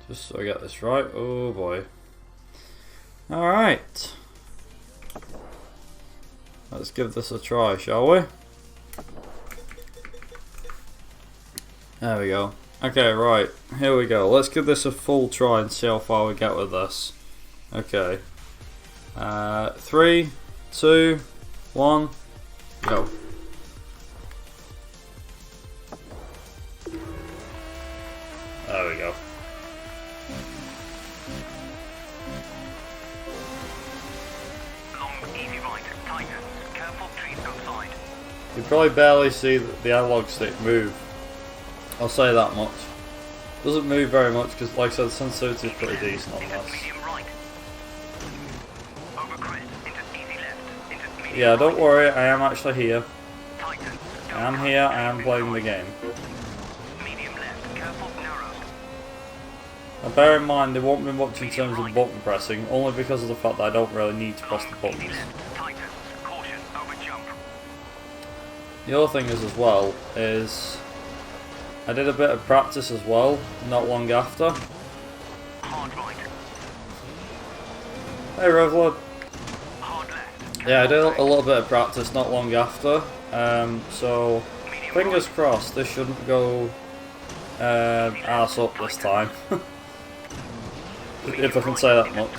Just so I get this right. Oh boy. Alright. Let's give this a try, shall we? There we go. Okay, right. Here we go. Let's give this a full try and see how far we get with this. Okay. 3, 2, 1, go. There we go. You probably barely see the analog stick move. I'll say that much. Doesn't move very much because, like I said, the sensitivity is pretty decent on this. Yeah, don't worry, I am actually here. I am here, I am playing the game. Now bear in mind, there won't be much in terms of button pressing, only because of the fact that I don't really need to press the buttons. The other thing is as well, is I did a bit of practice as well, not long after. Hey Revlord. Yeah, I did a little bit of practice not long after, so fingers crossed this shouldn't go arse up this time. If I can say that much.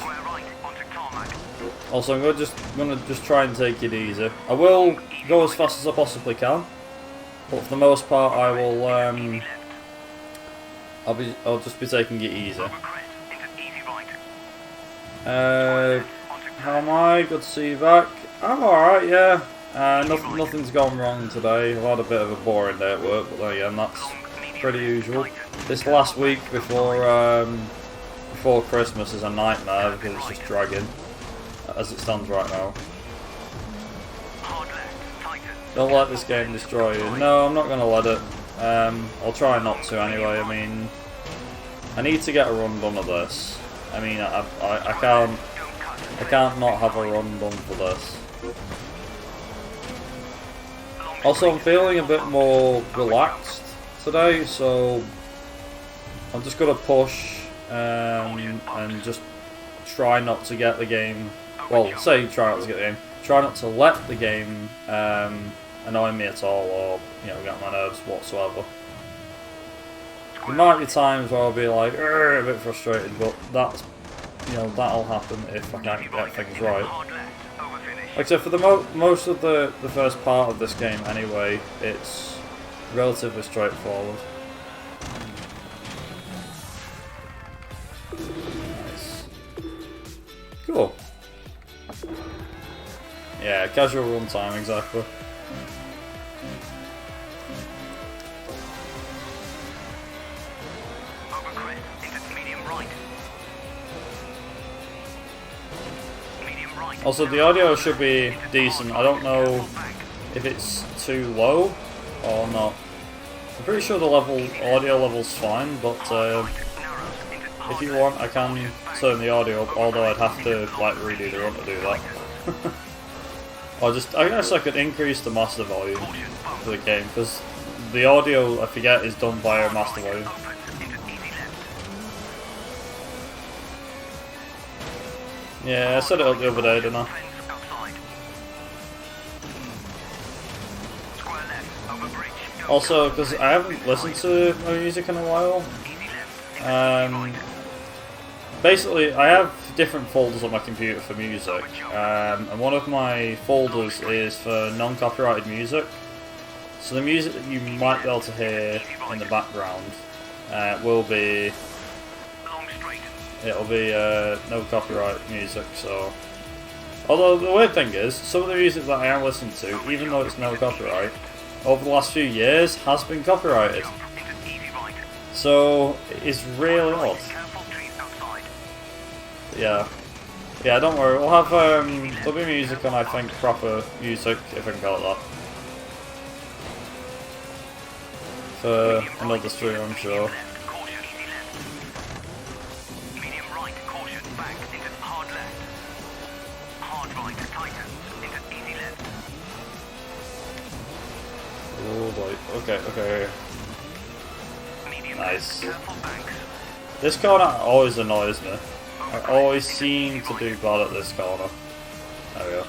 Also, I'm gonna just try and take it easy. I will go as fast as I possibly can, but for the most part, I will. I'll just be taking it easy. How am I? Good to see you back. I'm alright, yeah. Nothing's gone wrong today. I've had a bit of a boring day at work, but then again, that's pretty usual. This last week before Christmas is a nightmare because it's just dragging, as it stands right now. Don't let this game destroy you. No, I'm not going to let it. I'll try not to anyway. I mean, I need to get a run done of this. I mean, I can't not have a run done for this. Also, I'm feeling a bit more relaxed today, so I'm just going to push and just try not to get the game. Well, say try not to get the game. Try not to let the game annoy me at all, or get on my nerves whatsoever. There might be times where I'll be like a bit frustrated, but that'll happen if I can't get things right. Like I said, for the most of the first part of this game anyway, it's relatively straightforward. Nice. Cool. Yeah, casual runtime, exactly. Also, the audio should be decent. I don't know if it's too low or not. I'm pretty sure the audio level's fine, but if you want, I can turn the audio up, although I'd have to redo the run to do that. I guess I could increase the master volume for the game, because the audio, I forget, is done via master volume. Yeah, I set it up the other day, didn't I? Also, because I haven't listened to my music in a while, basically I have different folders on my computer for music, and one of my folders is for non-copyrighted music. So the music that you might be able to hear in the background will be no copyright music. So, although the weird thing is, some of the music that I am listening to, even though it's no copyright, over the last few years has been copyrighted. So it's really odd. Yeah, don't worry. We'll have there'll be music on, I think, proper music, if I can call it that, for another stream, I'm sure. Oh boy. Okay. Nice. This corner always annoys me. I always seem to do bad at this corner. There we go.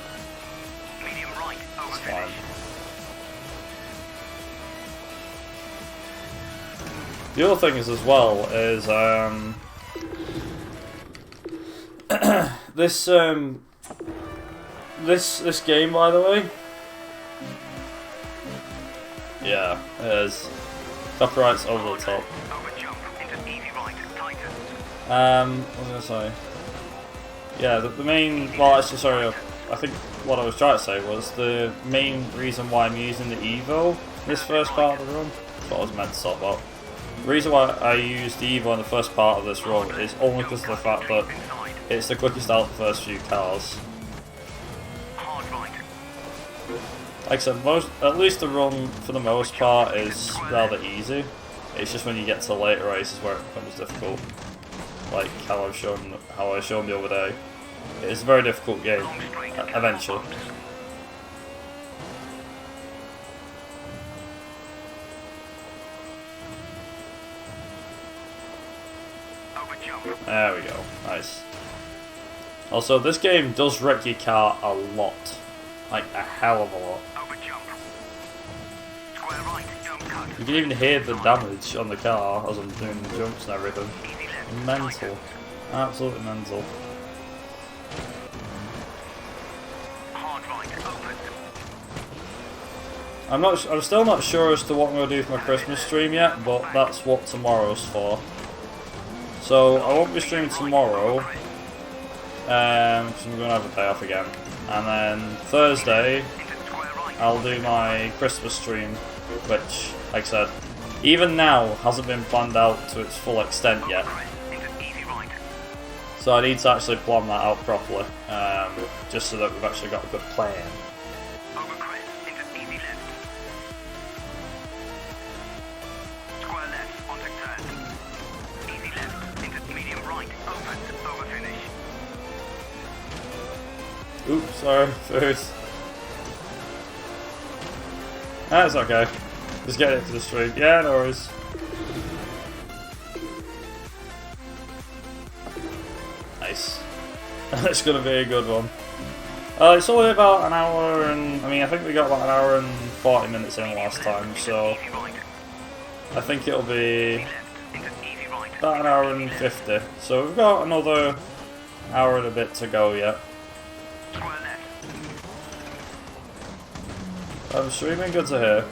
It's fine. The other thing is as well is this game, by the way. Yeah, it is. Copyright's over the top. What was I gonna say? Yeah, the main. Well, actually, sorry. I think what I was trying to say was the main reason why I'm using the Evo this first part of the run. That's what I was meant to talk about. The reason why I use the Evo in the first part of this run is only because of the fact that it's the quickest out of the first few cars. Like I said, at least the run for the most part is rather easy. It's just when you get to the later races where it becomes difficult. Like how I showed the other day. It's a very difficult game, eventually. There we go, nice. Also, this game does wreck your car a lot. Like, a hell of a lot. You can even hear the damage on the car as I'm doing the jumps and everything. Mental. Absolutely mental. I'm still not sure as to what I'm going to do for my Christmas stream yet, but that's what tomorrow's for. So, I won't be streaming tomorrow, because I'm going to have a day off again. And then Thursday, I'll do my Christmas stream, which, like I said, even now hasn't been planned out to its full extent yet. So I need to actually plan that out properly, just so that we've actually got a good plan. Oops, sorry, first. That's okay. Just get it to the stream. Yeah, no worries. Nice. That's gonna be a good one. It's only about an hour and... I think we got about an hour and 40 minutes in last time, so... I think it'll be... about an hour and 50. So we've got another hour and a bit to go yet. I'm streaming, good to hear.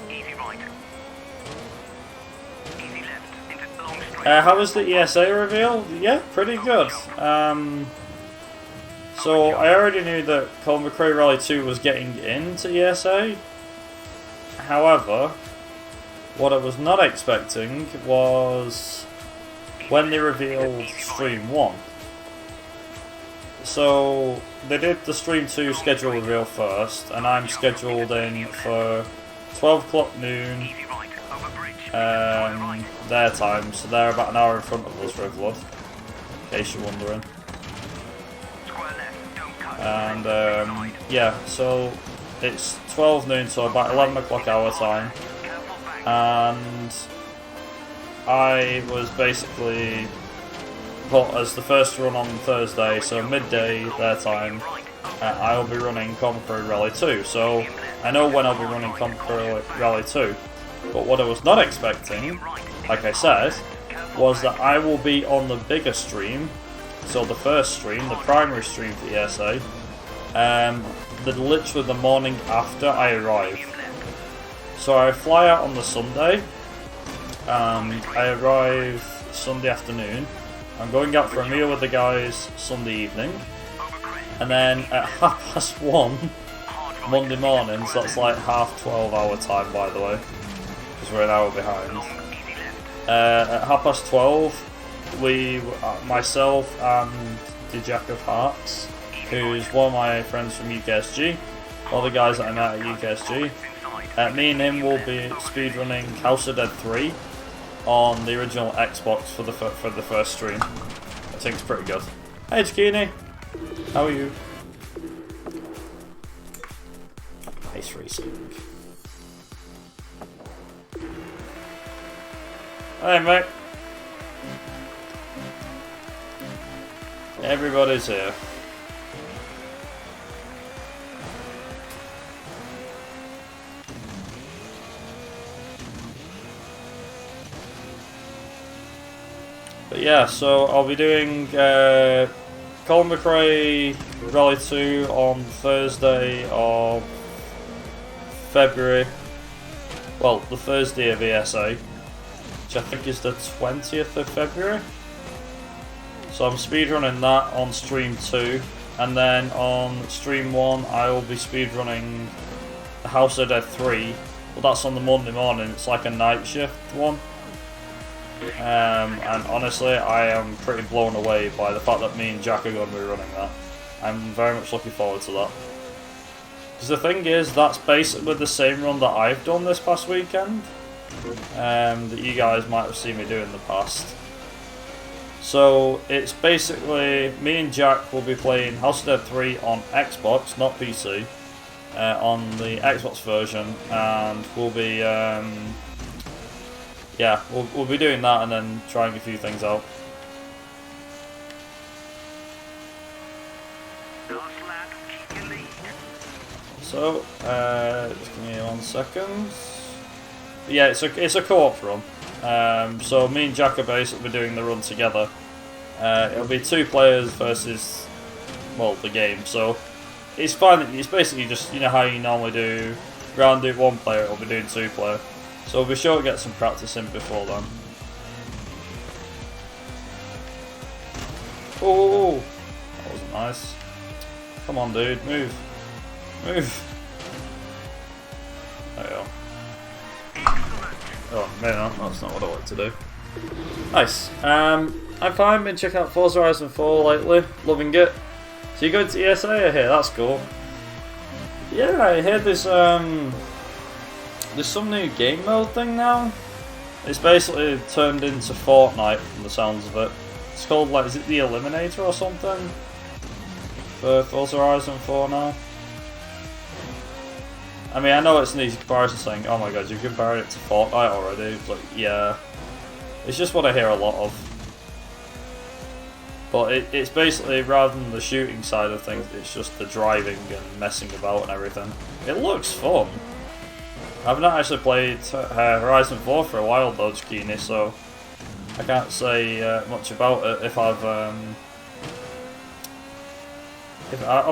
How was the ESA reveal? Yeah, pretty good. So I already knew that Colin McRae Rally 2 was getting into ESA. However, what I was not expecting was when they revealed Stream 1. So they did the Stream 2 schedule reveal first, and I'm scheduled in for 12 o'clock noon their time, so they're about an hour in front of us, Rivlov, in case you're wondering. And yeah, so it's 12 noon, so about 11 o'clock our time, and I was basically put as the first run on Thursday, so midday their time. I'll be running Conqueror Rally 2, so I know when I'll be running Conqueror Rally 2. But what I was not expecting, like I said, was that I will be on the bigger stream, so the first stream, the primary stream for ESA, literally the morning after I arrive. So I fly out on the Sunday, I arrive Sunday afternoon, I'm going out for a meal with the guys Sunday evening, and then at 1:30 Monday morning, so that's like half 12 our time, by the way, because we're an hour behind. At 12:30, myself and the Jack of Hearts, who's one of my friends from UKSG, all the guys that I met at UKSG, me and him will be speedrunning House of Dead 3 on the original Xbox for the first stream. I think it's pretty good. Hey Chikini, how are you? Nice racing. Hey mate. Everybody's here. But yeah, so I'll be doing Colin McRae Rally 2 on Thursday of February. Well, the Thursday of ESA, which I think is the 20th of February. So I'm speedrunning that on stream 2, and then on stream 1 I will be speedrunning the House of Dead 3. Well, that's on the Monday morning, it's like a night shift one. And honestly, I am pretty blown away by the fact that me and Jack are going to be running that. I'm very much looking forward to that. Because the thing is, that's basically the same run that I've done this past weekend. That you guys might have seen me do in the past. So it's basically me and Jack will be playing House of Dead 3 on Xbox, not PC, on the Xbox version, and we'll be yeah, we'll be doing that and then trying a few things out. So just give me 1 second. Yeah, it's a co-op run. So me and Jack are basically doing the run together. It'll be 2 players versus, well, the game. So it's fine. It's basically just, you know how you normally do round do 1 player. It'll be doing 2 player. So we'll be sure to get some practice in before then. Oh, that wasn't nice. Come on, dude, move, move. There you go. Oh, maybe not. That's not what I want to do. Nice. I'm fine. Been checking out Forza Horizon 4 lately. Loving it. So you going to ESA here? That's cool. Yeah, I hear there's some new game mode thing now. It's basically turned into Fortnite from the sounds of it. It's called, like, is it the Eliminator or something? For Forza Horizon 4 now. I mean, I know it's an easy comparison saying, oh my god, you compared it to Fortnite already. It's like, yeah. It's just what I hear a lot of. But it's basically, rather than the shooting side of things, it's just the driving and messing about and everything. It looks fun. I've not actually played Horizon 4 for a while though, Zucchini, so I can't say much about it. If I'll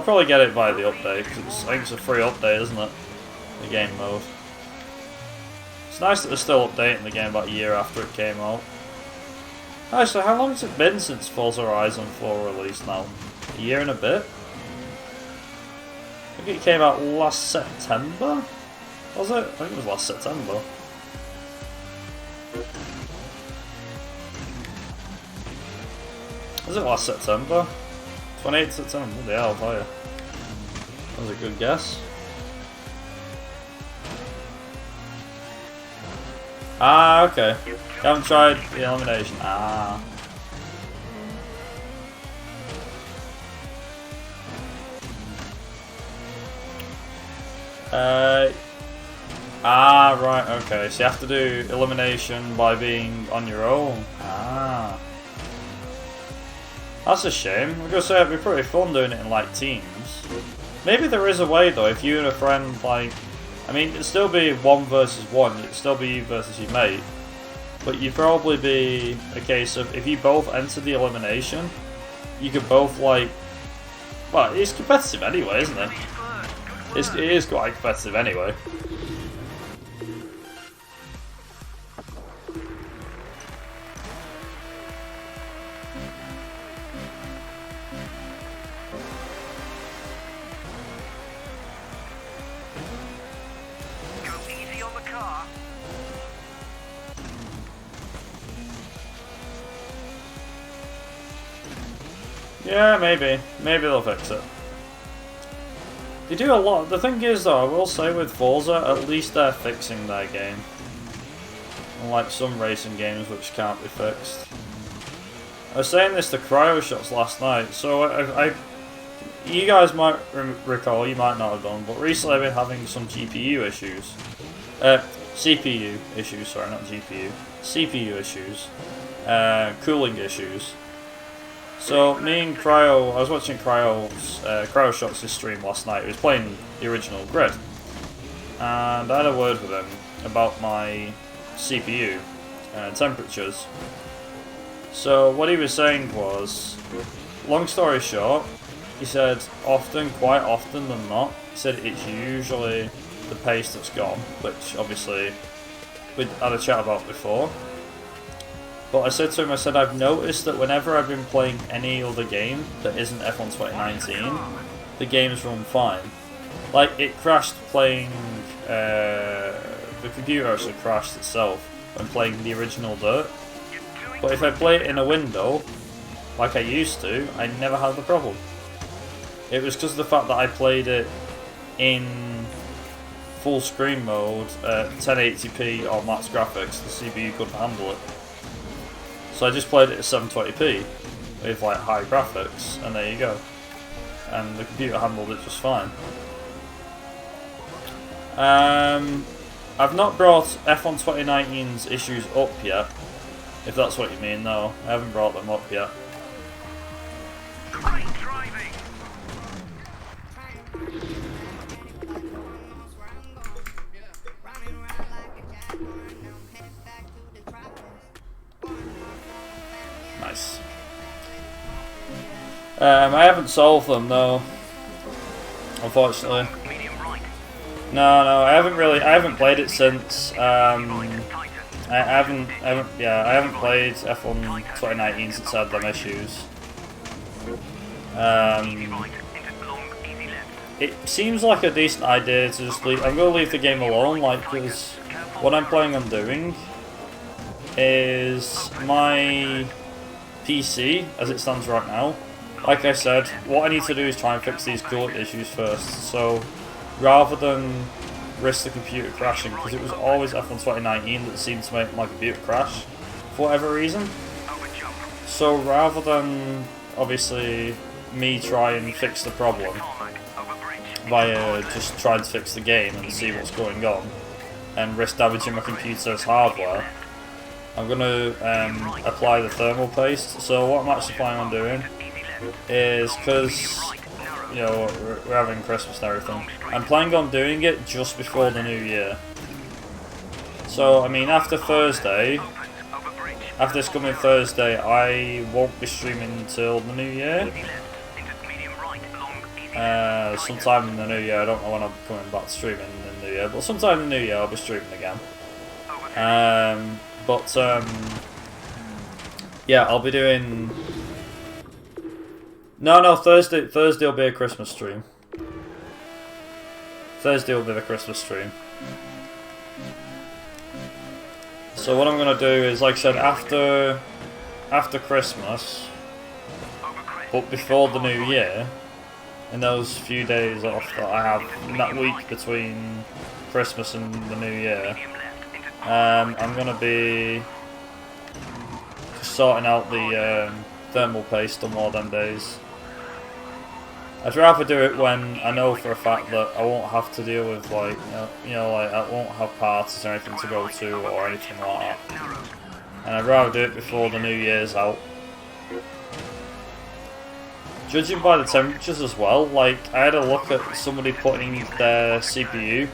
probably get it via the update, because I think it's a free update, isn't it? The game mode. It's nice that they're still updating the game about a year after it came out. Actually, how long has it been since Forza Horizon 4 released now? A year and a bit? I think it came out last September? Was it? I think it was last September. Was it last September? 28th September? What the hell, are you? That was a good guess. Ah, okay. You haven't tried the elimination. Ah. Right, okay. So you have to do elimination by being on your own. Ah. That's a shame. I'm gonna say it'd be pretty fun doing it in, like, teams. Maybe there is a way, though, if you and a friend, like... I mean, it'd still be 1 versus 1. It'd still be you versus your mate. But you'd probably be a case of, if you both enter the elimination, you could both, like... Well, it's competitive anyway, isn't it? It is quite competitive anyway. Yeah, maybe. Maybe they'll fix it. They do a lot. The thing is, though, I will say with Forza, at least they're fixing their game. Unlike some racing games which can't be fixed. I was saying this to Cryo Shots last night, so you guys might recall, you might not have done, but recently I've been having some GPU issues. CPU issues, sorry, not GPU. CPU issues. Cooling issues. So me and Cryo, I was watching Cryoshots' stream last night. He was playing the original Grid, and I had a word with him about my CPU temperatures. So what he was saying was, long story short, he said quite often than not, he said it's usually the pace that's gone, which obviously we had a chat about before. But I said to him, I've noticed that whenever I've been playing any other game that isn't F1 2019, the games run fine. Like, it crashed playing, the computer actually crashed itself when playing the original Dirt. But if I play it in a window, like I used to, I never had the problem. It was because of the fact that I played it in full screen mode at 1080p or max graphics, the CPU couldn't handle it. So I just played it at 720p with like high graphics, and there you go. And the computer handled it just fine. I've not brought F1 2019's issues up yet, if that's what you mean. No, I haven't brought them up yet. Great driving. Nice. I haven't solved them though, unfortunately. No, I haven't played it since. I haven't played F1 2019 since I had them issues. It seems like a decent idea to just leave. I'm gonna leave the game alone, like, because what I'm planning on doing is my PC, as it stands right now. Like I said, what I need to do is try and fix these coolant issues first. So, rather than risk the computer crashing, because it was always F1 2019 that seemed to make my computer crash for whatever reason. So rather than obviously me try and fix the problem via just trying to fix the game and see what's going on and risk damaging my computer's hardware, I'm going to apply the thermal paste. So what I'm actually planning on doing is, because you know, we're having Christmas and everything, I'm planning on doing it just before the new year. So, I mean, after this coming Thursday, I won't be streaming until the new year. Sometime in the new year, I don't know when I'm coming back to streaming in the new year, but sometime in the new year I'll be streaming again. Yeah, I'll be doing... No, Thursday will be a Christmas stream. Thursday will be the Christmas stream. So what I'm gonna do is, like I said, after Christmas, but before the new year, in those few days off that I have in that week between Christmas and the new year, I'm gonna be sorting out the thermal paste on one of them days. I'd rather do it when I know for a fact that I won't have to deal with, like, like I won't have parties or anything to go to or anything like that. And I'd rather do it before the new year's out. Judging by the temperatures as well, like, I had a look at somebody putting their CPU.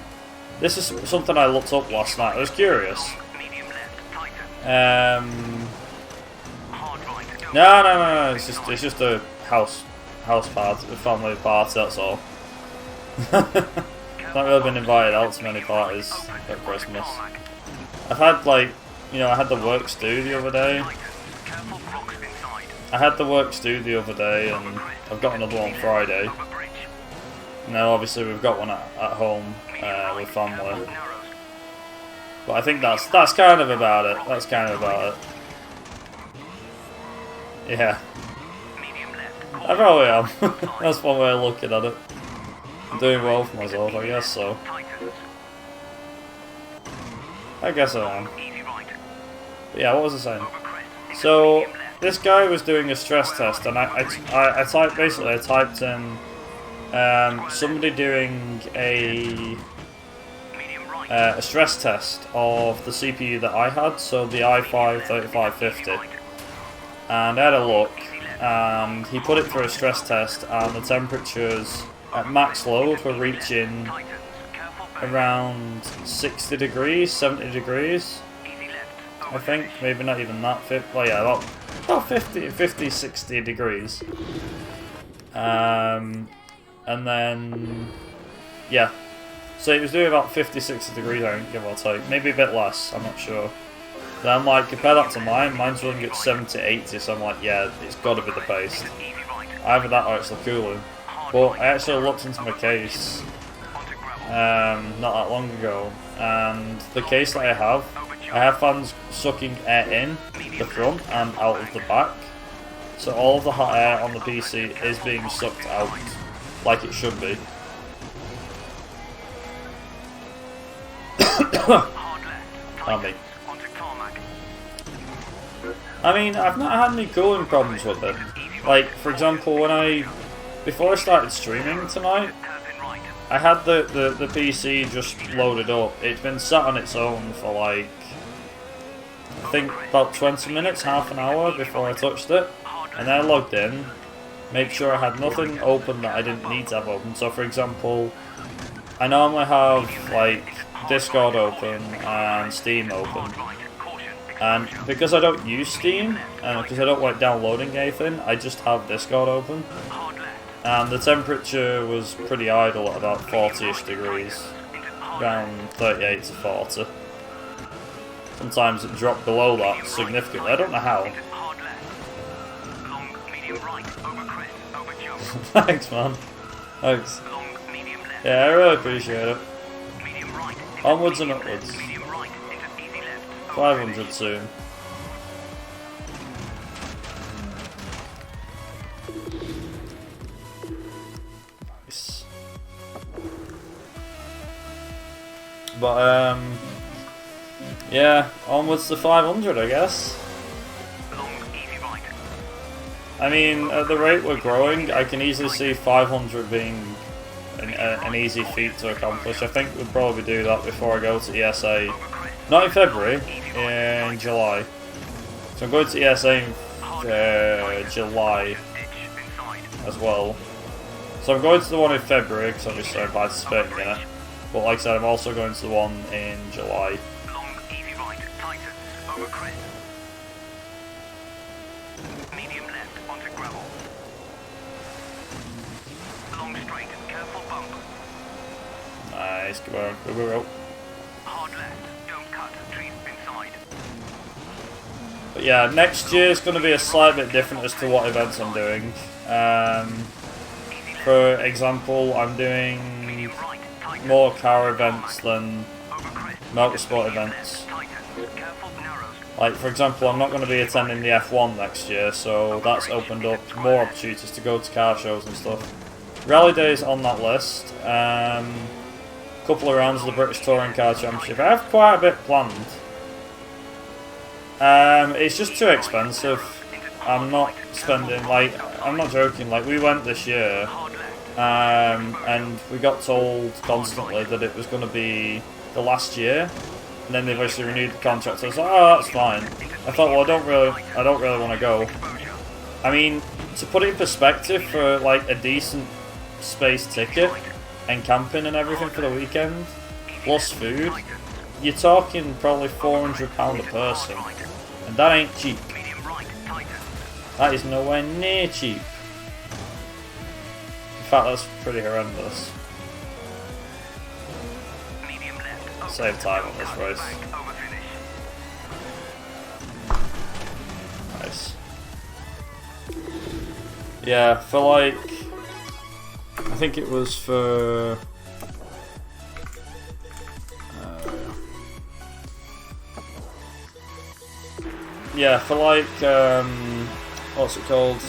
This is something I looked up last night. I was curious. No. It's just a house party, a family party. That's all. Not really been invited out to many parties at Christmas. I've had, like, I had the works due the other day. And I've got another one Friday. Now, obviously, we've got one at home with family. But I think that's kind of about it. Yeah. I probably am. That's one way of looking at it. I'm doing well for myself, I guess so. I guess I am. But yeah, what was I saying? So, this guy was doing a stress test, and I typed in somebody doing a stress test of the CPU that I had, so the i5 3550. and I had a look, and he put it through a stress test, and the temperatures at max load were reaching around 60 degrees, 70 degrees, I think, maybe not even that, well yeah, about 50, 60 degrees. And then, yeah, so it was doing about 50, 60 degrees, I think, give or take, maybe a bit less, I'm not sure. Then I'm like, compare that to mine's running at 70, 80, so I'm like, yeah, it's got to be the paste. Either that or it's the cooling. But I actually looked into my case not that long ago, and the case that I have fans sucking air in the front and out of the back. So all of the hot air on the PC is being sucked out like it should be. Pardon me. I mean, I've not had any cooling problems with it. Like, for example, before I started streaming tonight, I had the PC just loaded up. It's been sat on its own for like, I think about 20 minutes, half an hour before I touched it. And then I logged in, make sure I had nothing open that I didn't need to have open. So for example, I normally have like Discord open and Steam open. And because I don't use Steam, and because I don't like downloading anything, I just have Discord open. And the temperature was pretty idle at about 40-ish degrees, around 38 to 40. Sometimes it dropped below that significantly, I don't know how. Thanks man, thanks. Yeah, I really appreciate it. Onwards and upwards. 500 soon. Nice. But yeah, onwards to 500 I guess. I mean, at the rate we're growing, I can easily see 500 being an easy feat to accomplish. I think we'll probably do that before I go to ESA. Not in February, in July. So I'm going to ESA in July as well. So I'm going to the one in February because obviously I'm participating in it. But like I said, I'm also going to the one in July. Nice, come on, go. But yeah, next year is going to be a slight bit different as to what events I'm doing. For example, I'm doing more car events than motorsport events. Like, for example, I'm not going to be attending the F1 next year, so that's opened up more opportunities to go to car shows and stuff. Rally Days on that list. Couple of rounds of the British Touring Car Championship. I have quite a bit planned. It's just too expensive. I'm not spending, like, I'm not joking, like, we went this year, and we got told constantly that it was going to be the last year, and then they've actually renewed the contract, so I was like, oh, that's fine. I thought, well, I don't really want to go. I mean, to put it in perspective, for, like, a decent space ticket, and camping and everything for the weekend, plus food, you're talking probably £400 a person, and that ain't cheap. That is nowhere near cheap. In fact, that's pretty horrendous. Save time on this race. Nice. Yeah, for like, I think it was for yeah, for like what's it called?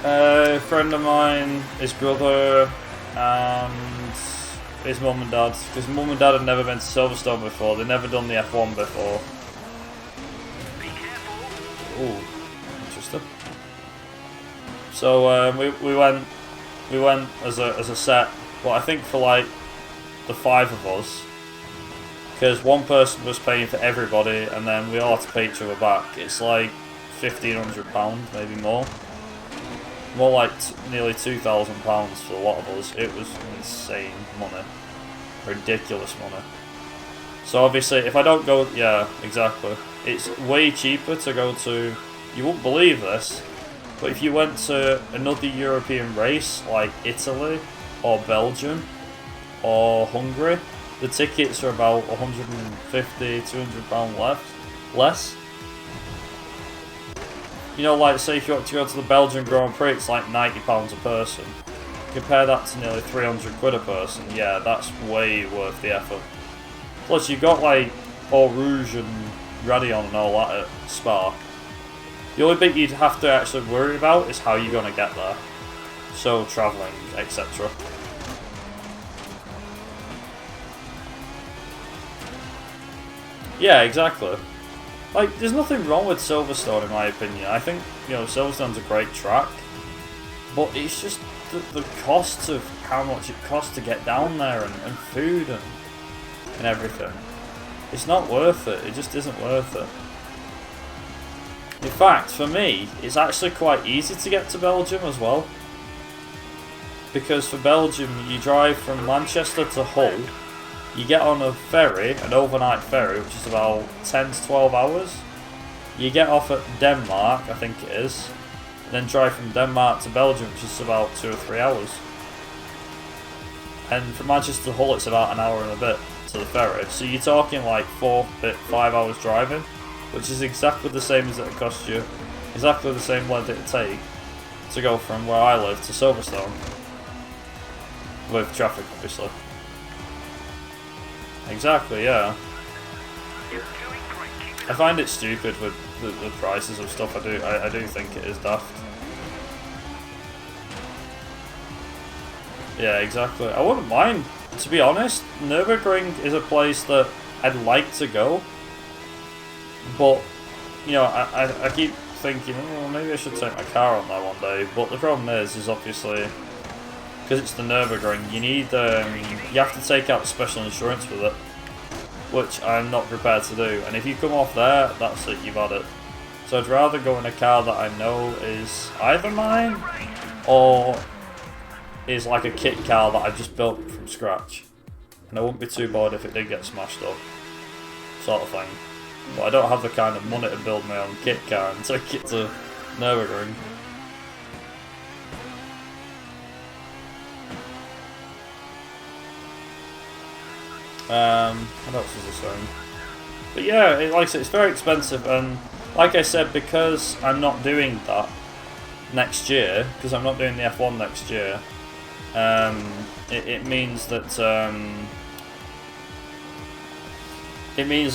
A friend of mine, his brother, and his mum and dad, because mum and dad had never been to Silverstone before. They'd never done the F1 before. Ooh, interesting. So we went as a set, but I think for like the 5 of us, because one person was paying for everybody, and then we all had to pay each other back. It's like £1,500, maybe more. More like nearly £2,000 for a lot of us. It was insane money. Ridiculous money. So obviously, if I don't go... Yeah, exactly. It's way cheaper to go to... You won't believe this, but if you went to another European race, like Italy, or Belgium, or Hungary, the tickets are about £150, £200 less. You know, like, say if you want to go to the Belgian Grand Prix, it's like £90 a person. Compare that to nearly 300 quid a person. Yeah, that's way worth the effort. Plus, you've got, like, Eau Rouge and Radion and all that at Spa. The only bit you'd have to actually worry about is how you're going to get there. So, travelling, etc. Yeah, exactly. Like, there's nothing wrong with Silverstone in my opinion. I think, you know, Silverstone's a great track. But it's just the cost of how much it costs to get down there and food and everything. It's not worth it. It just isn't worth it. In fact, for me, it's actually quite easy to get to Belgium as well. Because for Belgium, you drive from Manchester to Hull. You get on a ferry, an overnight ferry, which is about 10 to 12 hours. You get off at Denmark, I think it is. And then drive from Denmark to Belgium, which is about 2 or 3 hours. And from Manchester to Hull, it's about an hour and a bit to the ferry. So you're talking like 5 hours driving, which is exactly the same as it would cost you. Exactly the same length it would take to go from where I live to Silverstone. With traffic, obviously. Exactly, yeah. I find it stupid with the prices of stuff. I do think it is daft. Yeah, exactly. I wouldn't mind, to be honest. Nürburgring is a place that I'd like to go, but you know, I keep thinking, oh, maybe I should take my car on there one day. But the problem is obviously because it's the Nürburgring, you need you have to take out special insurance with it, which I'm not prepared to do. And if you come off there, that's it, you've had it. So I'd rather go in a car that I know is either mine or is like a kit car that I've just built from scratch. And I wouldn't be too bored if it did get smashed up, sort of thing. But I don't have the kind of money to build my own kit car and take it to Nürburgring. What else is this saying? But yeah, like I said, it's very expensive, and like I said, because I'm not doing that next year, because I'm not doing the F1 next year, it means that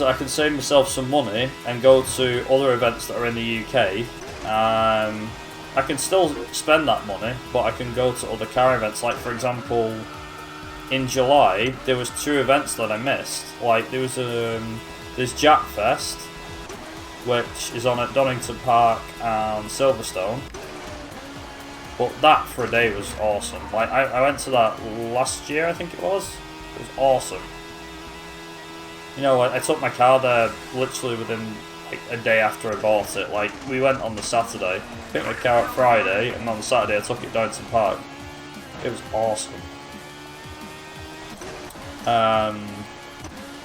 I can save myself some money and go to other events that are in the UK. I can still spend that money, but I can go to other car events. Like for example, in July there was 2 events that I missed. Like there was there's Jack Fest, which is on at Donington Park and Silverstone. But that for a day was awesome. Like I went to that last year, I think it was. It was awesome. You know, I took my car there literally within like a day after I bought it. Like we went on the Saturday, picked my car up Friday, and on the Saturday I took it down to the park. It was awesome.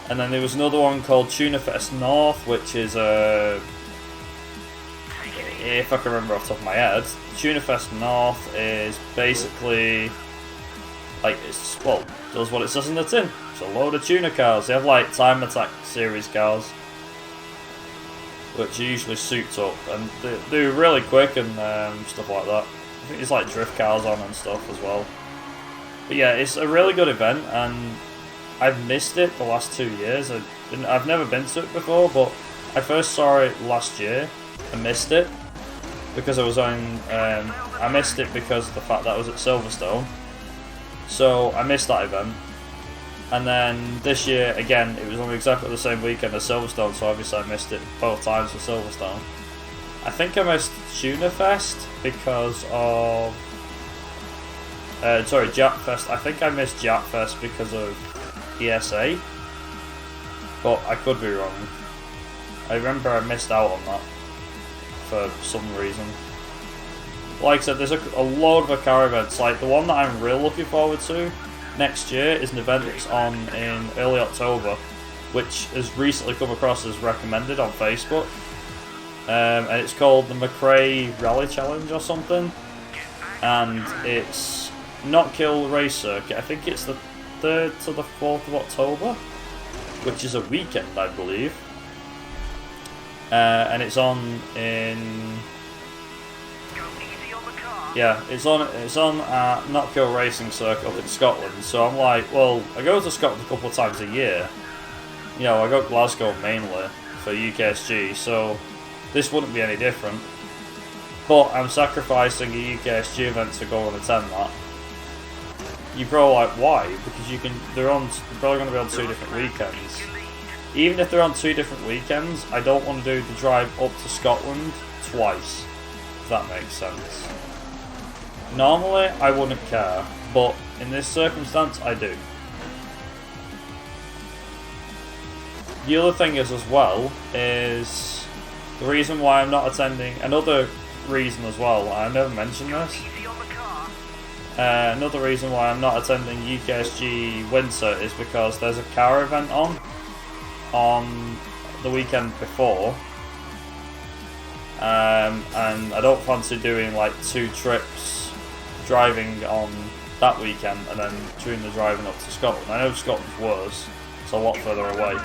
And then there was another one called Tunafest North, which is if I can remember off the top of my head, Tunafest North is basically like does what it says in the tin. It's a load of tuner cars. They have like Time Attack series cars, which are usually souped up and they're really quick and stuff like that. I think there's like drift cars on and stuff as well. But yeah, it's a really good event, and I've missed it the last 2 years. I've never been to it before, but I first saw it last year and missed it because I was on. I missed it because of the fact that I was at Silverstone, so I missed that event. And then this year again, it was on exactly the same weekend as Silverstone, so obviously I missed it both times for Silverstone. I think I missed Tunafest because of. Jackfest. I think I missed Jackfest because of ESA. but I could be wrong. I remember I missed out on that for some reason. Like I said, there's a load of car events. Like the one that I'm really looking forward to next year is an event that's on in early October, which has recently come across as recommended on Facebook. And it's called the McRae Rally Challenge or something. And it's Not Kill Race Circuit. I think it's the 3rd to the 4th of October, which is a weekend, I believe. And it's on in... Yeah, it's on Not Kill Racing Circuit up in Scotland. So I'm like, well, I go to Scotland a couple of times a year. You know, I go to Glasgow mainly for UKSG, so this wouldn't be any different. But I'm sacrificing a UKSG event to go and attend that. You're probably like, why? Because they're probably going to be on 2 different weekends. Even if they're on 2 different weekends, I don't want to do the drive up to Scotland twice. If that makes sense. Normally, I wouldn't care, but in this circumstance, I do. The other thing is as well, is the reason why I'm not attending, another reason as well, I never mentioned this, another reason why I'm not attending UKSG Winter is because there's a car event on the weekend before, and I don't fancy doing like 2 trips driving on that weekend and then doing the driving up to Scotland. I know Scotland's worse, it's a lot further away,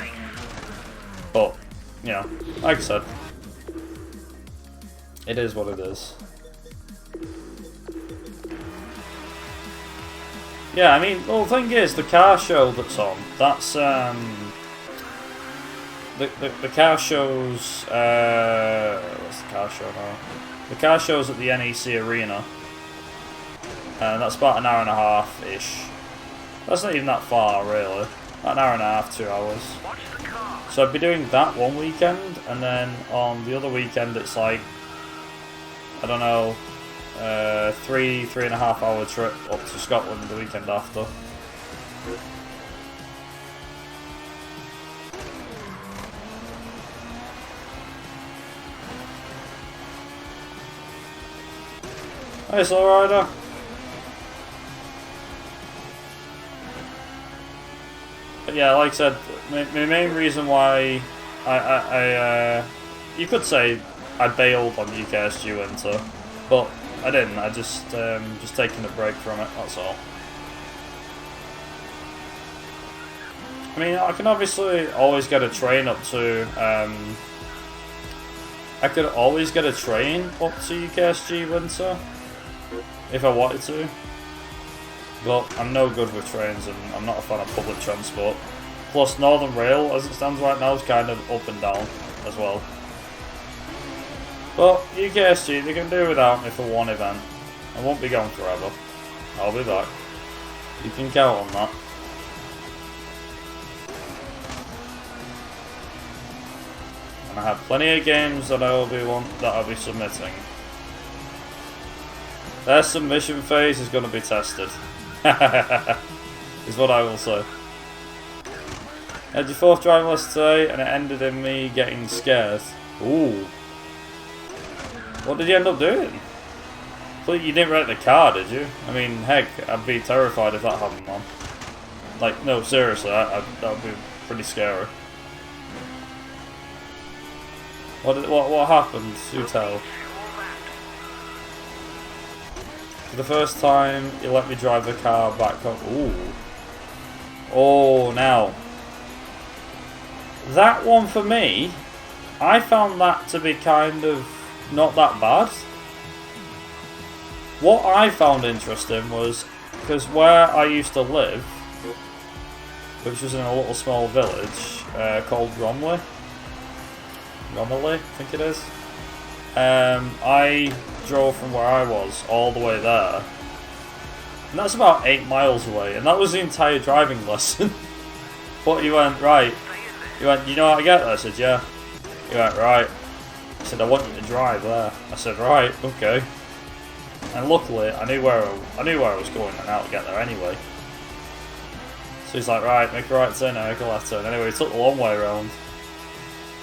but you know, like I said, it is what it is. Yeah, I mean, well, the thing is, the car show that's on, that's the car shows, what's the car show now? The car show's at the NEC Arena, and that's about an hour and a half-ish. That's not even that far, really. About an hour and a half, 2 hours. So I'd be doing that one weekend, and then on the other weekend it's like, I don't know, 3.5 hour trip up to Scotland the weekend after. Hey, Slow Rider. But yeah, like I said, my main reason why I you could say I bailed on UKSG Winter, but I didn't. I just taking a break from it. That's all. I mean, I can obviously always get a train up to. I could always get a train up to UKSG Winter if I wanted to. But I'm no good with trains, and I'm not a fan of public transport. Plus, Northern Rail, as it stands right now, is kind of up and down as well. But UKSG, they can do without me for one event. I won't be gone forever. I'll be back. You can count on that. And I have plenty of games that I'll be submitting. Their submission phase is going to be tested. Is what I will say. I had your 4th driving lesson today, and it ended in me getting scared. Ooh. What did you end up doing? You didn't wreck the car, did you? I mean, heck, I'd be terrified if that happened, man. Like, no, seriously, that would be pretty scary. What happened? Do tell. For the first time, you let me drive the car back home. Ooh. Oh, now. That one for me, I found that to be kind of not that bad. What I found interesting was, because where I used to live, which was in a little small village called Romley, I think it is, I drove from where I was all the way there, and that's about 8 miles away, and that was the entire driving lesson. But you went, right, you know how to get there? I said, yeah. You went, right. I said, I want you to drive there. I said, right, okay. And luckily, I knew where I was going and how to get there anyway. So he's like, right, make a right turn now, make a left turn. Anyway, he took the long way around.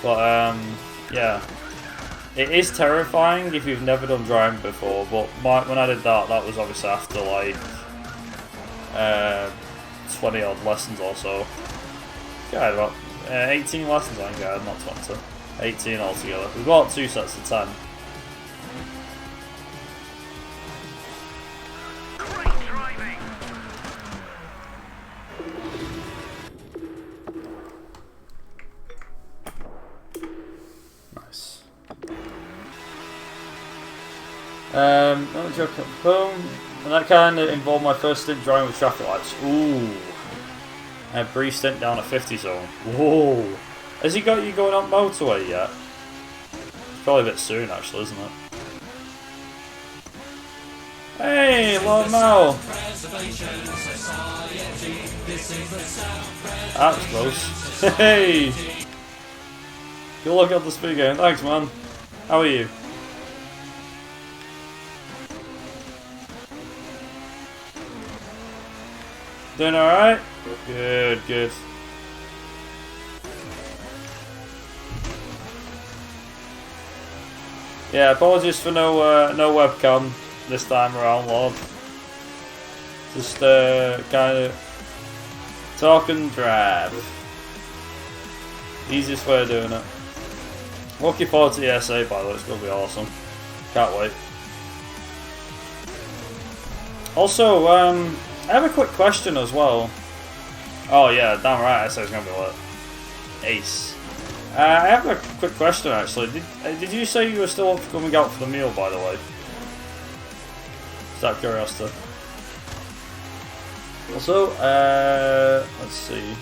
But yeah. It is terrifying if you've never done driving before, but when I did that, that was obviously after like 20 odd lessons or so. I had about 18 lessons I think I had, not 20. 18 altogether. We've got 2 sets of 10. Nice. Boom. And that kind of involved my first stint driving with traffic lights. Ooh. A brief stint down a 50 zone. Whoa. Has he got you going up motorway yet? It's probably a bit soon actually, isn't it? Hey, Lord Mel. That's close. Hey. Good luck on the speed game. Thanks, man. How are you? Doing alright? Good, good. Yeah, apologies for no webcam this time around, Lord. Just kind of talk and drive. Easiest way of doing it. Looking forward to the ESA, by the way, it's gonna be awesome. Can't wait. Also, I have a quick question as well. Oh yeah, damn right, ESA is gonna be lit. Ace. I have a quick question actually. Did you say you were still coming out for the meal, by the way? Just out of curiosity. Also, let's see.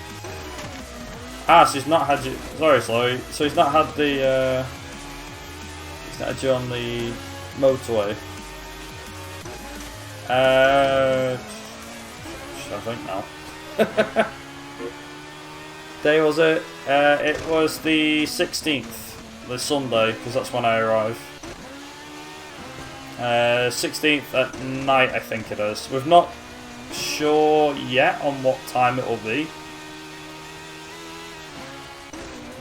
Ah, so he's not had you. Sorry, Slowy. So he's not had the. He's not had you on the motorway. I think now. Day was it? It was the 16th, the Sunday, because that's when I arrive. 16th at night, I think it is. We're not sure yet on what time it will be.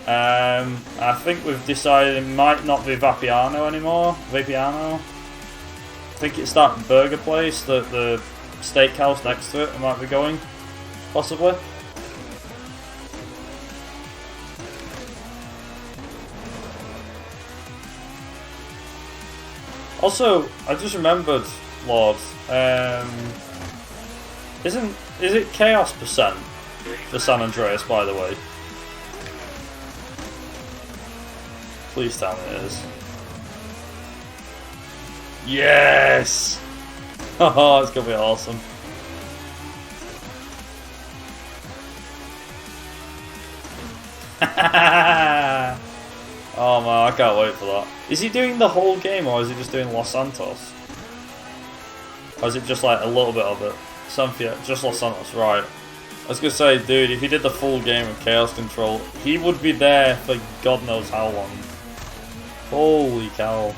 I think we've decided it might not be Vapiano anymore. Vapiano. I think it's that burger place, the steakhouse next to it. It might be going, possibly. Also, I just remembered, Lord. Is it Chaos percent for San Andreas, by the way? Please tell me it is. Yes! Oh, it's gonna be awesome. Oh man, I can't wait for that. Is he doing the whole game or is he just doing Los Santos? Or is it just like a little bit of it? Just Los Santos, right. I was gonna say, dude, if he did the full game of Chaos Control, he would be there for God knows how long. Holy cow.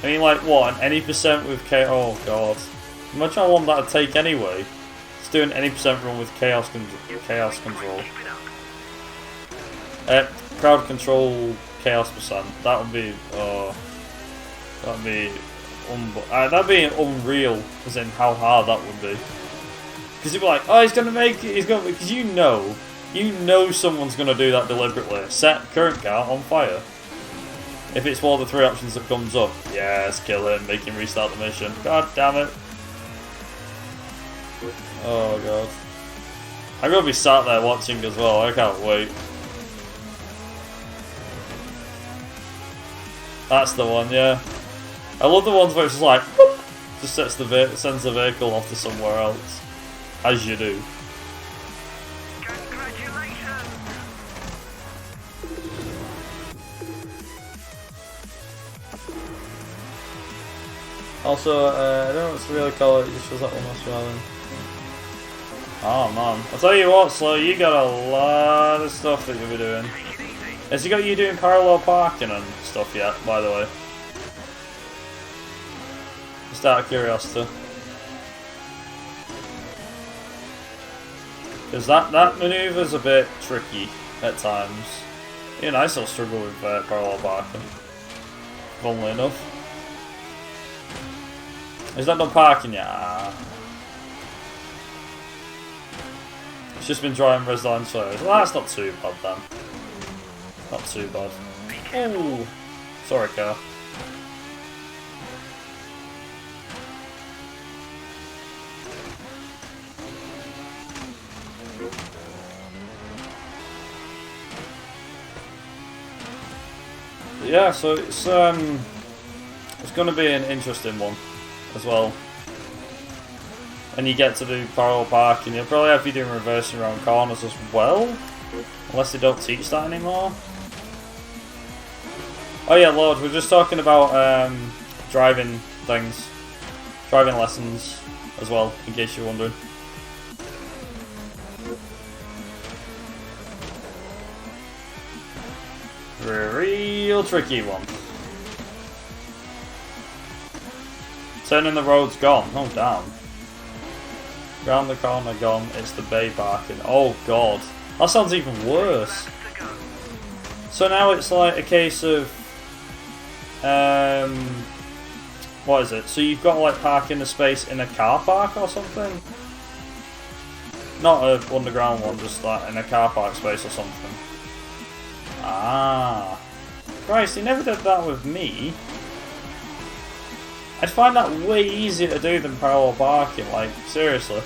I mean, like, what, an any percent with Chaos? Oh god. Imagine how long that would take anyway. Just doing any percent run with Chaos Control. Crowd control Chaos percent. That would be, that'd be unreal, as in how hard that would be. Because you'd be like, oh, he's gonna make it. Because you know someone's gonna do that deliberately. Set current car on fire. If it's one of the 3 options that comes up, yes, kill him, make him restart the mission. God damn it. Oh god. I'm gonna be sat there watching as well. I can't wait. That's the one, yeah. I love the ones where it's just like, whoop, just sends the vehicle off to somewhere else, as you do. Also, I don't know what to really call it. It just feels like one Australian. Oh man, I'll tell you what, Slow, you got a lot of stuff that you'll be doing. Has he got you doing parallel parking and stuff yet, by the way? Just out of curiosity. Because that manoeuvre's a bit tricky at times. Even I still struggle with parallel parking. Funnily enough. Is that done parking yet? Ah. It's just been driving residential areas. Well, that's not too bad then. Not too bad. Oh, sorry, car. Yeah, so it's going to be an interesting one as well. And you get to do parallel parking. You'll probably have you doing reversing around corners as well, unless they don't teach that anymore. Oh yeah, Lord, we're just talking about driving things, driving lessons as well, in case you're wondering. Real tricky one. Turning the road's gone. Oh damn. Round the corner gone. It's the bay parking. Oh god. That sounds even worse. So now it's like a case of what is it? So you've got to like park in a space in a car park or something? Not an underground one, just like in a car park space or something. Ah. Christ, he never did that with me. I'd find that way easier to do than parallel parking, like, seriously.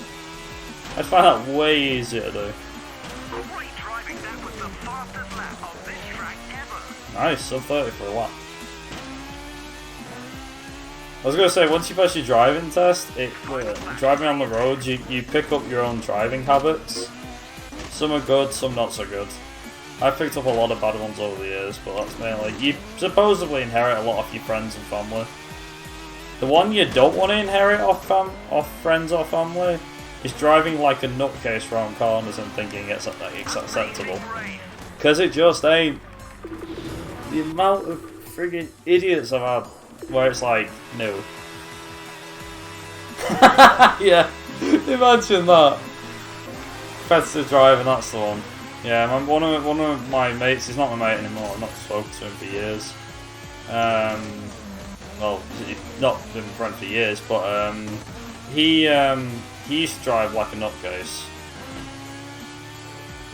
I'd find that way easier to do. Nice, sub 30 for a lap. I was going to say, once you pass your driving test, driving on the roads, you pick up your own driving habits. Some are good, some not so good. I've picked up a lot of bad ones over the years, but that's mainly... You supposedly inherit a lot off your friends and family. The one you don't want to inherit off friends or family is driving like a nutcase round corners and thinking it's acceptable. Because it just ain't. The amount of friggin' idiots I've had where it's like, no. Yeah, imagine that. Competitive driving, that's the one. Yeah, one of my mates, he's not my mate anymore, I've not spoken to him for years. Well, not been friends for years, but he used to drive like a nutcase.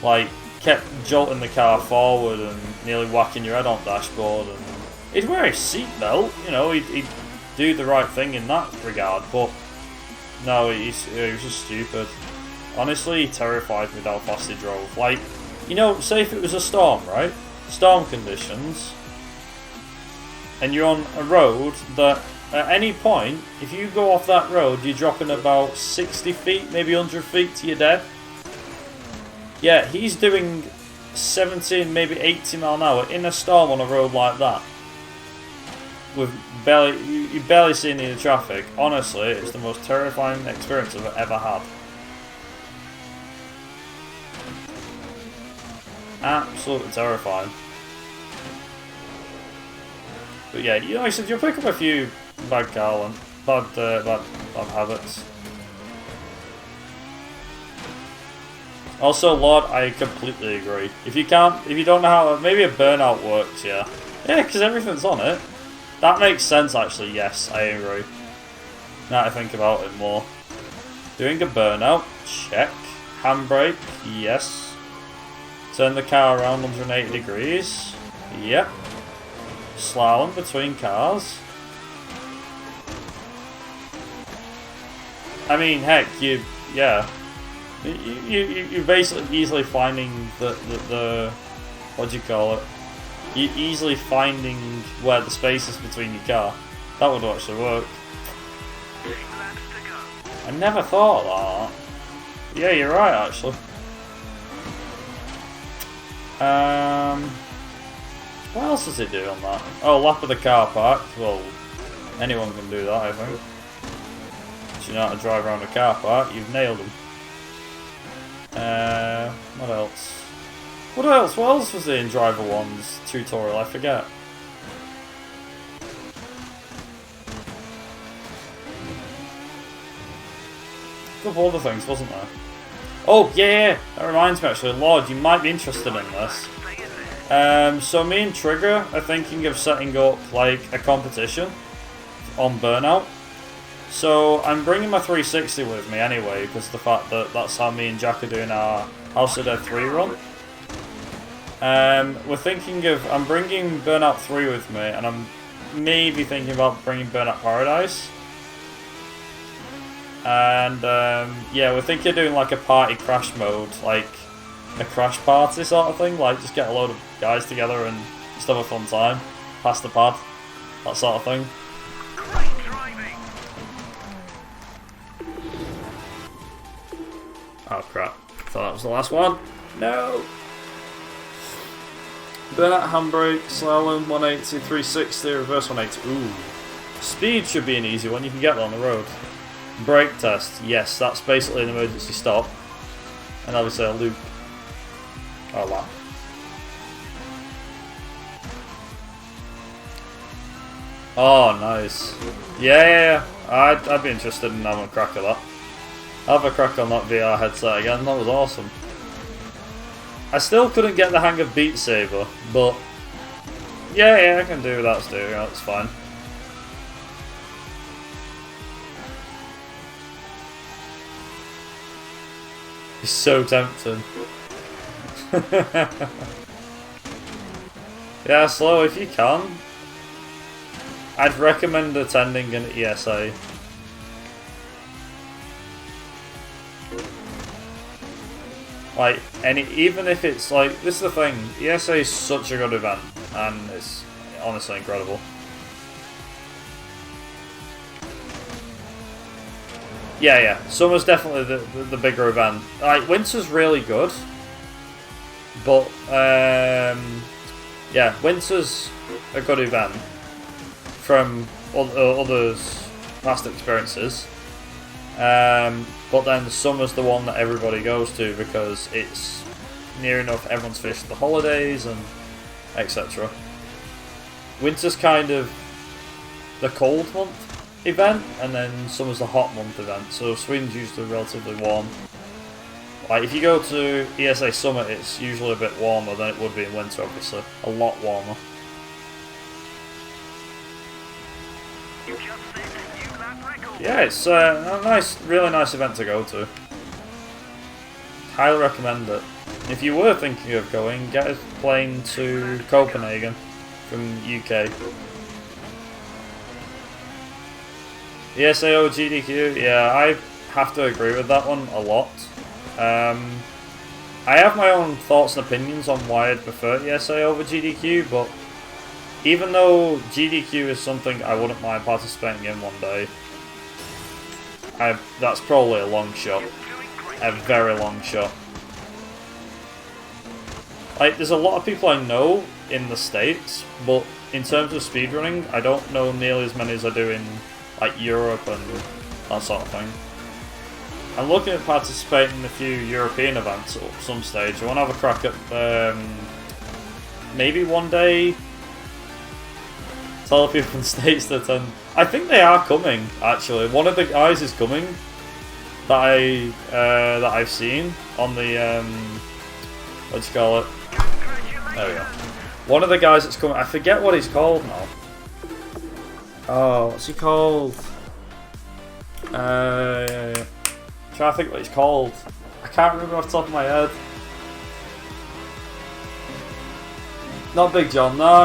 Like, kept jolting the car forward and nearly whacking your head on the dashboard. And he'd wear his seatbelt, you know, he'd do the right thing in that regard, but no, he was just stupid. Honestly, he terrified me with how fast he drove. Like, you know, say if it was a storm, right? Storm conditions, and you're on a road that at any point, if you go off that road, you're dropping about 60 feet, maybe 100 feet to your death. Yeah, he's doing 70, maybe 80 mile an hour in a storm on a road like that. With you barely see any of the traffic. Honestly, it's the most terrifying experience I've ever had. Absolutely terrifying. But yeah, like I said, you'll pick up a few bad habits. Also, Lord, I completely agree. If you don't know how, maybe a burnout works, yeah. Yeah, because everything's on it. That makes sense, actually, yes, I agree. Now I think about it more. Doing a burnout, check. Handbrake, yes. Turn the car around 180 degrees, yep. Slalom between cars. I mean, heck, you're basically easily finding the what do you call it? You're easily finding where the space is between your car. That would actually work. I never thought of that. Yeah, you're right, actually. What else does it do on that? Oh, lap of the car park. Well, anyone can do that, I think. If you know how to drive around a car park, you've nailed them. What else? What else was there in Driver 1's tutorial? I forget. A couple other things, wasn't there? Oh yeah, that reminds me actually, Lord, you might be interested in this. So me and Trigger are thinking of setting up like a competition on Burnout. So I'm bringing my 360 with me anyway, because of the fact that that's how me and Jack are doing our House of Dead 3 run. We're thinking of, I'm bringing Burnout 3 with me, and I'm maybe thinking about bringing Burnout Paradise. And yeah, we're thinking of doing like a party crash mode, like a crash party sort of thing, like just get a load of guys together and just have a fun time, pass the pad, that sort of thing. Oh crap, thought that was the last one. No! Burnout handbrake, slalom, 180, 360, reverse 180. Ooh. Speed should be an easy one, you can get that on the road. Brake test, yes, that's basically an emergency stop. And obviously a loop. Oh wow. Oh, nice. Yeah. I'd be interested in having a crack at that. Have a crack on that VR headset again, that was awesome. I still couldn't get the hang of Beat Saber, but yeah, I can do that too, that's fine. It's so tempting. Yeah, Slow, if you can, I'd recommend attending an ESA. Like, even if it's like, this is the thing, ESA is such a good event, and it's honestly incredible. Yeah, summer's definitely the bigger event. Like, winter's really good, but yeah, winter's a good event from others' past experiences. But then summer's the one that everybody goes to because it's near enough, everyone's finished the holidays and etc. Winter's kind of the cold month event, and then summer's the hot month event, so Sweden's usually relatively warm. Like if you go to ESA Summer, it's usually a bit warmer than it would be in winter, obviously. A lot warmer. Yeah, it's a nice, really nice event to go to. Highly recommend it. If you were thinking of going, get a plane to Copenhagen from UK. ESA or GDQ, yeah, I have to agree with that one a lot. I have my own thoughts and opinions on why I'd prefer ESA over GDQ, but even though GDQ is something I wouldn't mind participating in one day, that's probably a long shot. A very long shot. Like, there's a lot of people I know in the States, but in terms of speedrunning, I don't know nearly as many as I do in like Europe and that sort of thing. I'm looking at participating in a few European events at some stage. I want to have a crack at maybe one day tell people from the States to attend. I think they are coming, actually. One of the guys is coming that I've seen on the what do you call it? There we go. One of the guys that's coming, I forget what he's called now. Oh, what's he called? Trying to think what he's called. I can't remember off the top of my head. Not Big John, no.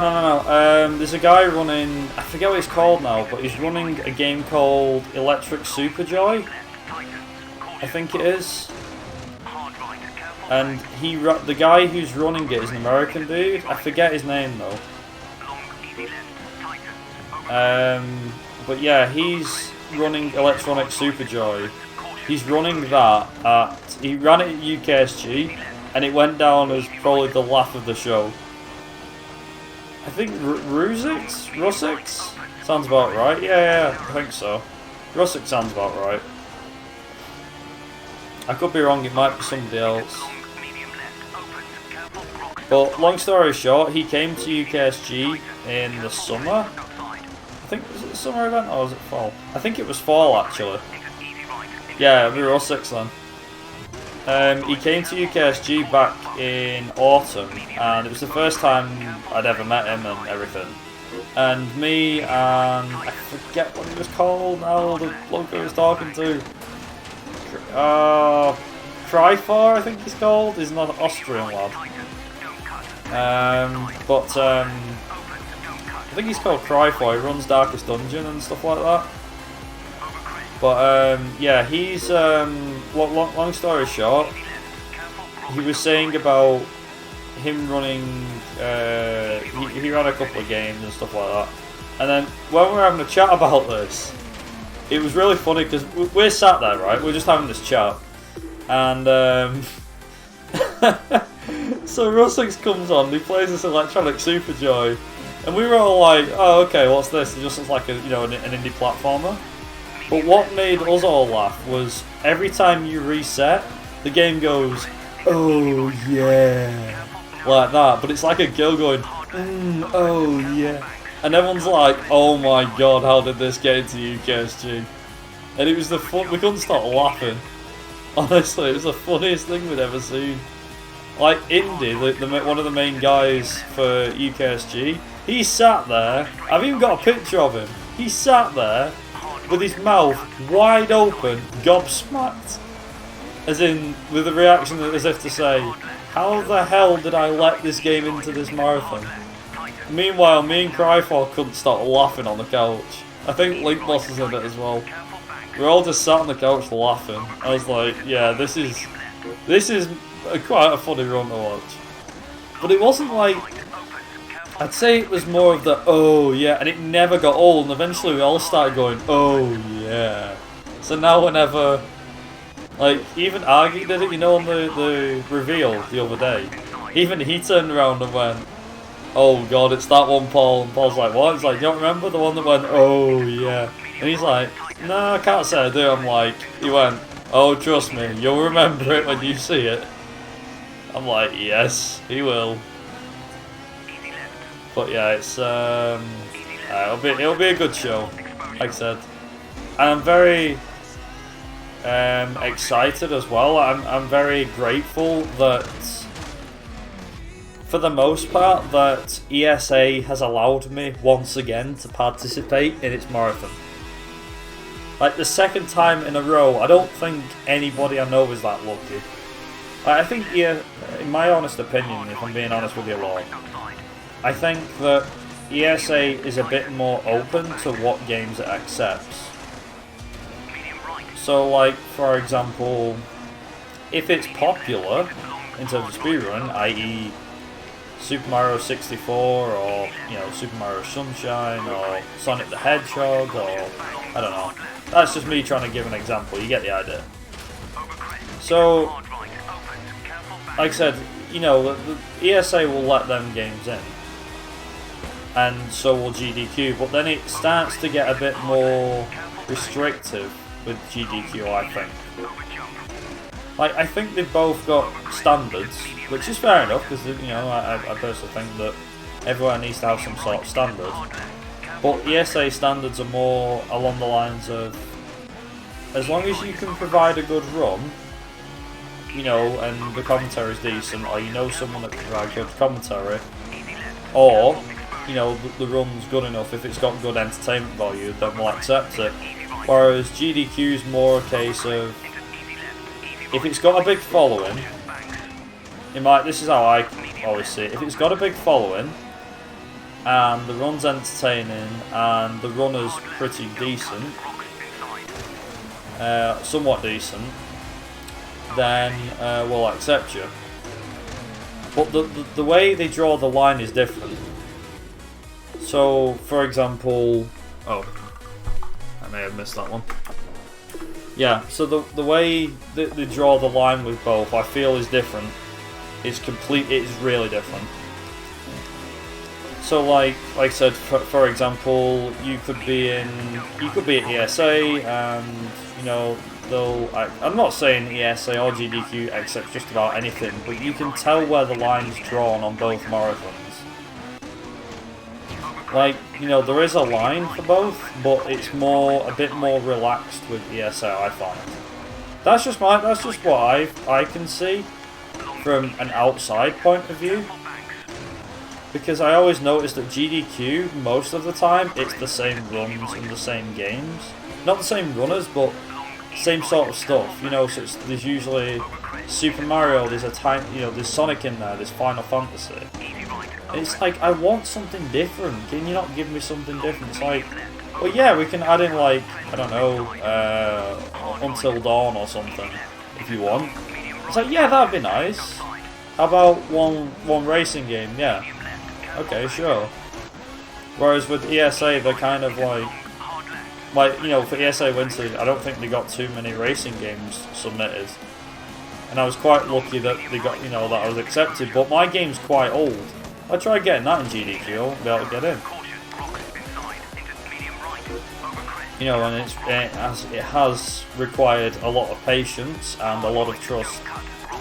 There's a guy running, I forget what he's called now, but he's running a game called Electric Superjoy, I think it is. And the guy who's running it is an American dude. I forget his name though. But yeah, he's running Electronic Superjoy. He's running that he ran it at UKSG, and it went down as probably the laugh of the show. I think Rusix? Sounds about right. Yeah, I think so. Rusix sounds about right. I could be wrong, it might be somebody else. But long story short, he came to UKSG in the summer. I think, was it the summer event or was it fall? I think it was fall actually. Yeah, it'll be Rusix then. He came to UKSG back in autumn, and it was the first time I'd ever met him and everything. And me and I forget what he was called now, the bloke I was talking to. Cryfar, I think he's called. He's not an Austrian lad. I think he's called Cryfar. He runs Darkest Dungeon and stuff like that. But yeah, he's long story short, he was saying about him running. He ran a couple of games and stuff like that. And then when we were having a chat about this, it was really funny because we're sat there, right? We're just having this chat, and so Russix comes on. He plays this Electronic Superjoy, and we were all like, "Oh, okay, what's this?" It just looks like an indie platformer. But what made us all laugh was every time you reset, the game goes, "Oh yeah," like that. But it's like a girl going, "Oh yeah," and everyone's like, "Oh my god, how did this get into UKSG?" And it was we couldn't stop laughing. Honestly, it was the funniest thing we'd ever seen. Like Indy, one of the main guys for UKSG, he sat there. I've even got a picture of him. He sat there with his mouth wide open, gobsmacked, as in with a reaction as if to say, "How the hell did I let this game into this marathon?" Meanwhile, me and Cryfall couldn't stop laughing on the couch. I think Link Boss is in it as well. We're all just sat on the couch laughing. I was like, "Yeah, this is quite a funny run to watch." But it wasn't like. I'd say it was more of the "oh yeah," and it never got old, and eventually we all started going "oh yeah." So now whenever, like, even Argy did it, on the reveal the other day, even he turned around and went, "Oh god, it's that one, Paul." And Paul's like, "What?" He's like, "You don't remember the one that went "oh yeah"?" And he's like, "No, I can't say I do." I'm like, he went, "Oh, trust me, you'll remember it when you see it." I'm like, yes, he will. But yeah, it's it'll be a good show, like I said. And I'm very excited as well. I'm very grateful that, for the most part, that ESA has allowed me once again to participate in its marathon. Like the second time in a row, I don't think anybody I know is that lucky. I think, in my honest opinion, if I'm being honest with you all, I think that ESA is a bit more open to what games it accepts. So, like, for example, if it's popular in terms of speedrun, i.e. Super Mario 64 or, Super Mario Sunshine or Sonic the Hedgehog or, I don't know. That's just me trying to give an example, you get the idea. So, like I said, the ESA will let them games in. And so will GDQ, but then it starts to get a bit more restrictive with GDQ, I think. Like, I think they've both got standards, which is fair enough, because, I personally think that everyone needs to have some sort of standard. But ESA standards are more along the lines of, as long as you can provide a good run, and the commentary is decent, or someone that can provide good commentary, or the run's good enough, if it's got good entertainment value, then we'll accept it. Whereas GDQ's more a case of, if it's got a big following, this is how I always see it, if it's got a big following, and the run's entertaining, and the runner's pretty decent, somewhat decent, then we'll accept you. But the way they draw the line is different. So, for example, I may have missed that one. Yeah, so the way that they draw the line with both, I feel, is different. It's really different. So, like I said, for example, you could be at ESA, and I'm not saying ESA or GDQ accepts just about anything, but you can tell where the line's drawn on both marathons. Like, there is a line for both, but it's a bit more relaxed with ESA, I find. That's just what I can see from an outside point of view. Because I always notice that GDQ, most of the time, it's the same runs and the same games. Not the same runners, but same sort of stuff. You know, so there's usually Super Mario, there's there's Sonic in there, there's Final Fantasy. And it's like, I want something different. Can you not give me something different? It's like, well, yeah, we can add in, like, I don't know, Until Dawn or something, if you want. It's like, yeah, that'd be nice. How about one racing game? Yeah. Okay, sure. Whereas with ESA, they're kind of like, you know, for ESA Winter, I don't think they got too many racing games submitted. And I was quite lucky that they got, you know, that I was accepted. But my game's quite old. I tried getting that in GDQ, I won't be able to get in. You know, and it has required a lot of patience and a lot of trust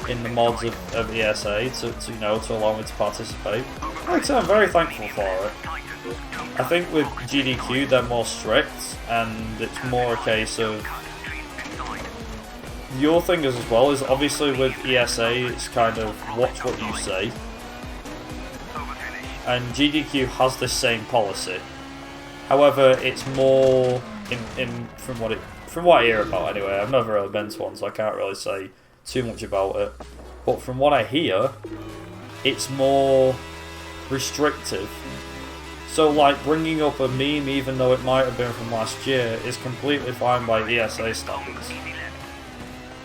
in the mods of ESA to you know, to allow me to participate. Like I said, I'm very thankful for it. I think with GDQ they're more strict and it's more a case of your thing as well is obviously with ESA it's kind of watch what you say, and GDQ has the same policy. However, it's more from what I hear about anyway. I've never really been to one, so I can't really say too much about it. But from what I hear, it's more restrictive. So like bringing up a meme, even though it might have been from last year, is completely fine by ESA standards,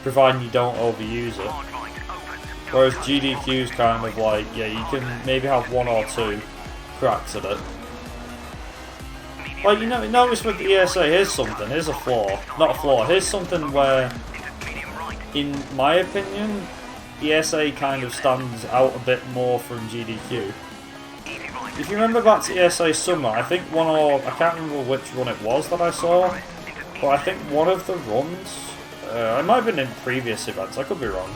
providing you don't overuse it. Whereas GDQ's kind of like, yeah, you can maybe have one or two cracks at it. Like, you know, notice with the ESA, here's a flaw. Not a flaw, here's something where, in my opinion, ESA kind of stands out a bit more from GDQ. If you remember back to ESA Summer, I think I can't remember which run it was that I saw, but I think one of the runs, it might have been in previous events, I could be wrong,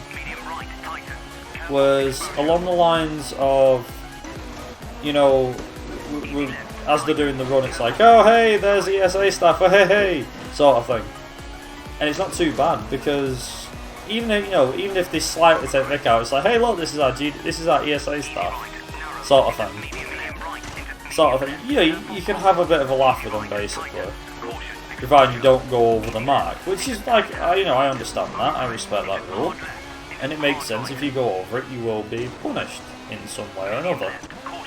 was along the lines of, you know, as they're doing the run, it's like, oh hey, there's ESA staff, oh hey hey, sort of thing. And it's not too bad because even if they slightly take Vic out, it's like, hey look, this is our ESA staff, sort of thing. You know, you can have a bit of a laugh with them basically, provided you don't go over the mark, which is like, you know, I understand that, I respect that rule, and it makes sense. If you go over it, you will be punished in some way or another.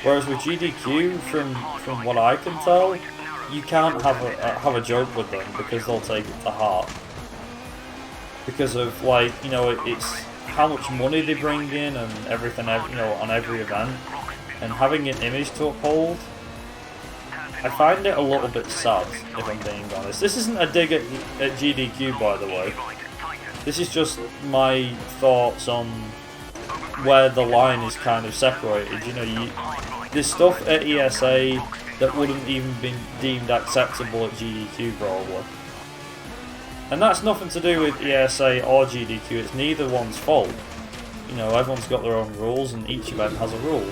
Whereas with GDQ, from what I can tell, you can't have a joke with them because they'll take it to heart. Because of, like, you know, it's how much money they bring in and everything, you know, on every event, and having an image to uphold. I find it a little bit sad, if I'm being honest. This isn't a dig at GDQ, by the way. This is just my thoughts on where the line is kind of separated. You know, there's stuff at ESA that wouldn't even be deemed acceptable at GDQ probably. And that's nothing to do with ESA or GDQ, it's neither one's fault. You know, everyone's got their own rules and each event has a rule.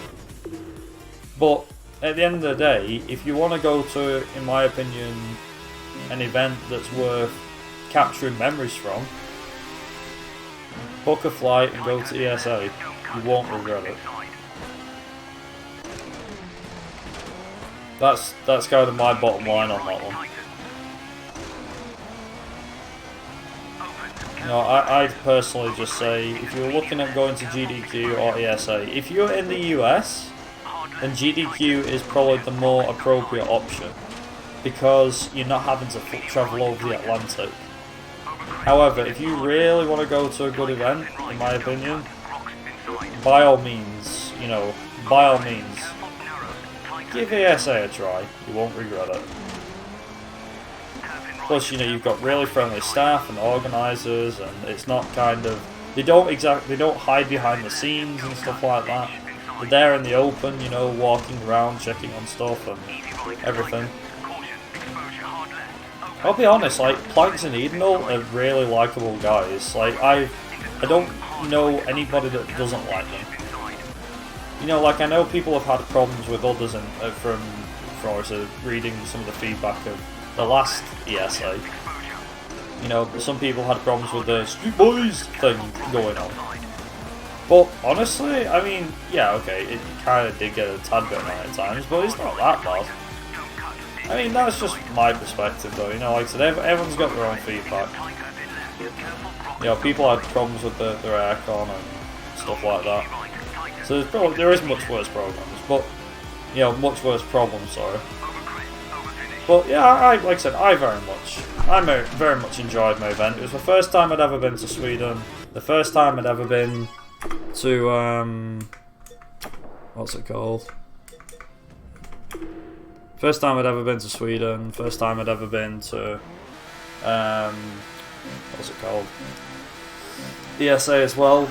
But at the end of the day, if you want to go to, in my opinion, an event that's worth capturing memories from, book a flight and go to ESA. You won't regret it. That's kind of my bottom line on that one. You know, I'd personally just say, if you're looking at going to GDQ or ESA, if you're in the US, then GDQ is probably the more appropriate option, because you're not having to travel over the Atlantic. However, if you really want to go to a good event, in my opinion, by all means, you know, by all means, give ESA a try. You won't regret it. Plus, you know, you've got really friendly staff and organisers, and it's not kind of, they don't hide behind the scenes and stuff like that. They're there in the open, you know, walking around, checking on stuff and everything. I'll be honest, like, Planks and Edenal are really likeable guys. Like, I don't know anybody that doesn't like them. You know, like, I know people have had problems with others from reading some of the feedback of the last ESA. You know, some people had problems with the Street Boys thing going on. But honestly, I mean, yeah, okay, it kind of did get a tad bit annoying at times, but it's not that bad. I mean, that's just my perspective though, you know, like I said, everyone's got their own feedback. You know, people had problems with their aircon and stuff like that. So there is much worse programs, but, you know, much worse problems, sorry. But yeah, like I said, I very much enjoyed my event. It was the first time I'd ever been to Sweden, the first time I'd ever been to, what's it called? First time I'd ever been to Sweden, first time I'd ever been to, what's it called? ESA as well.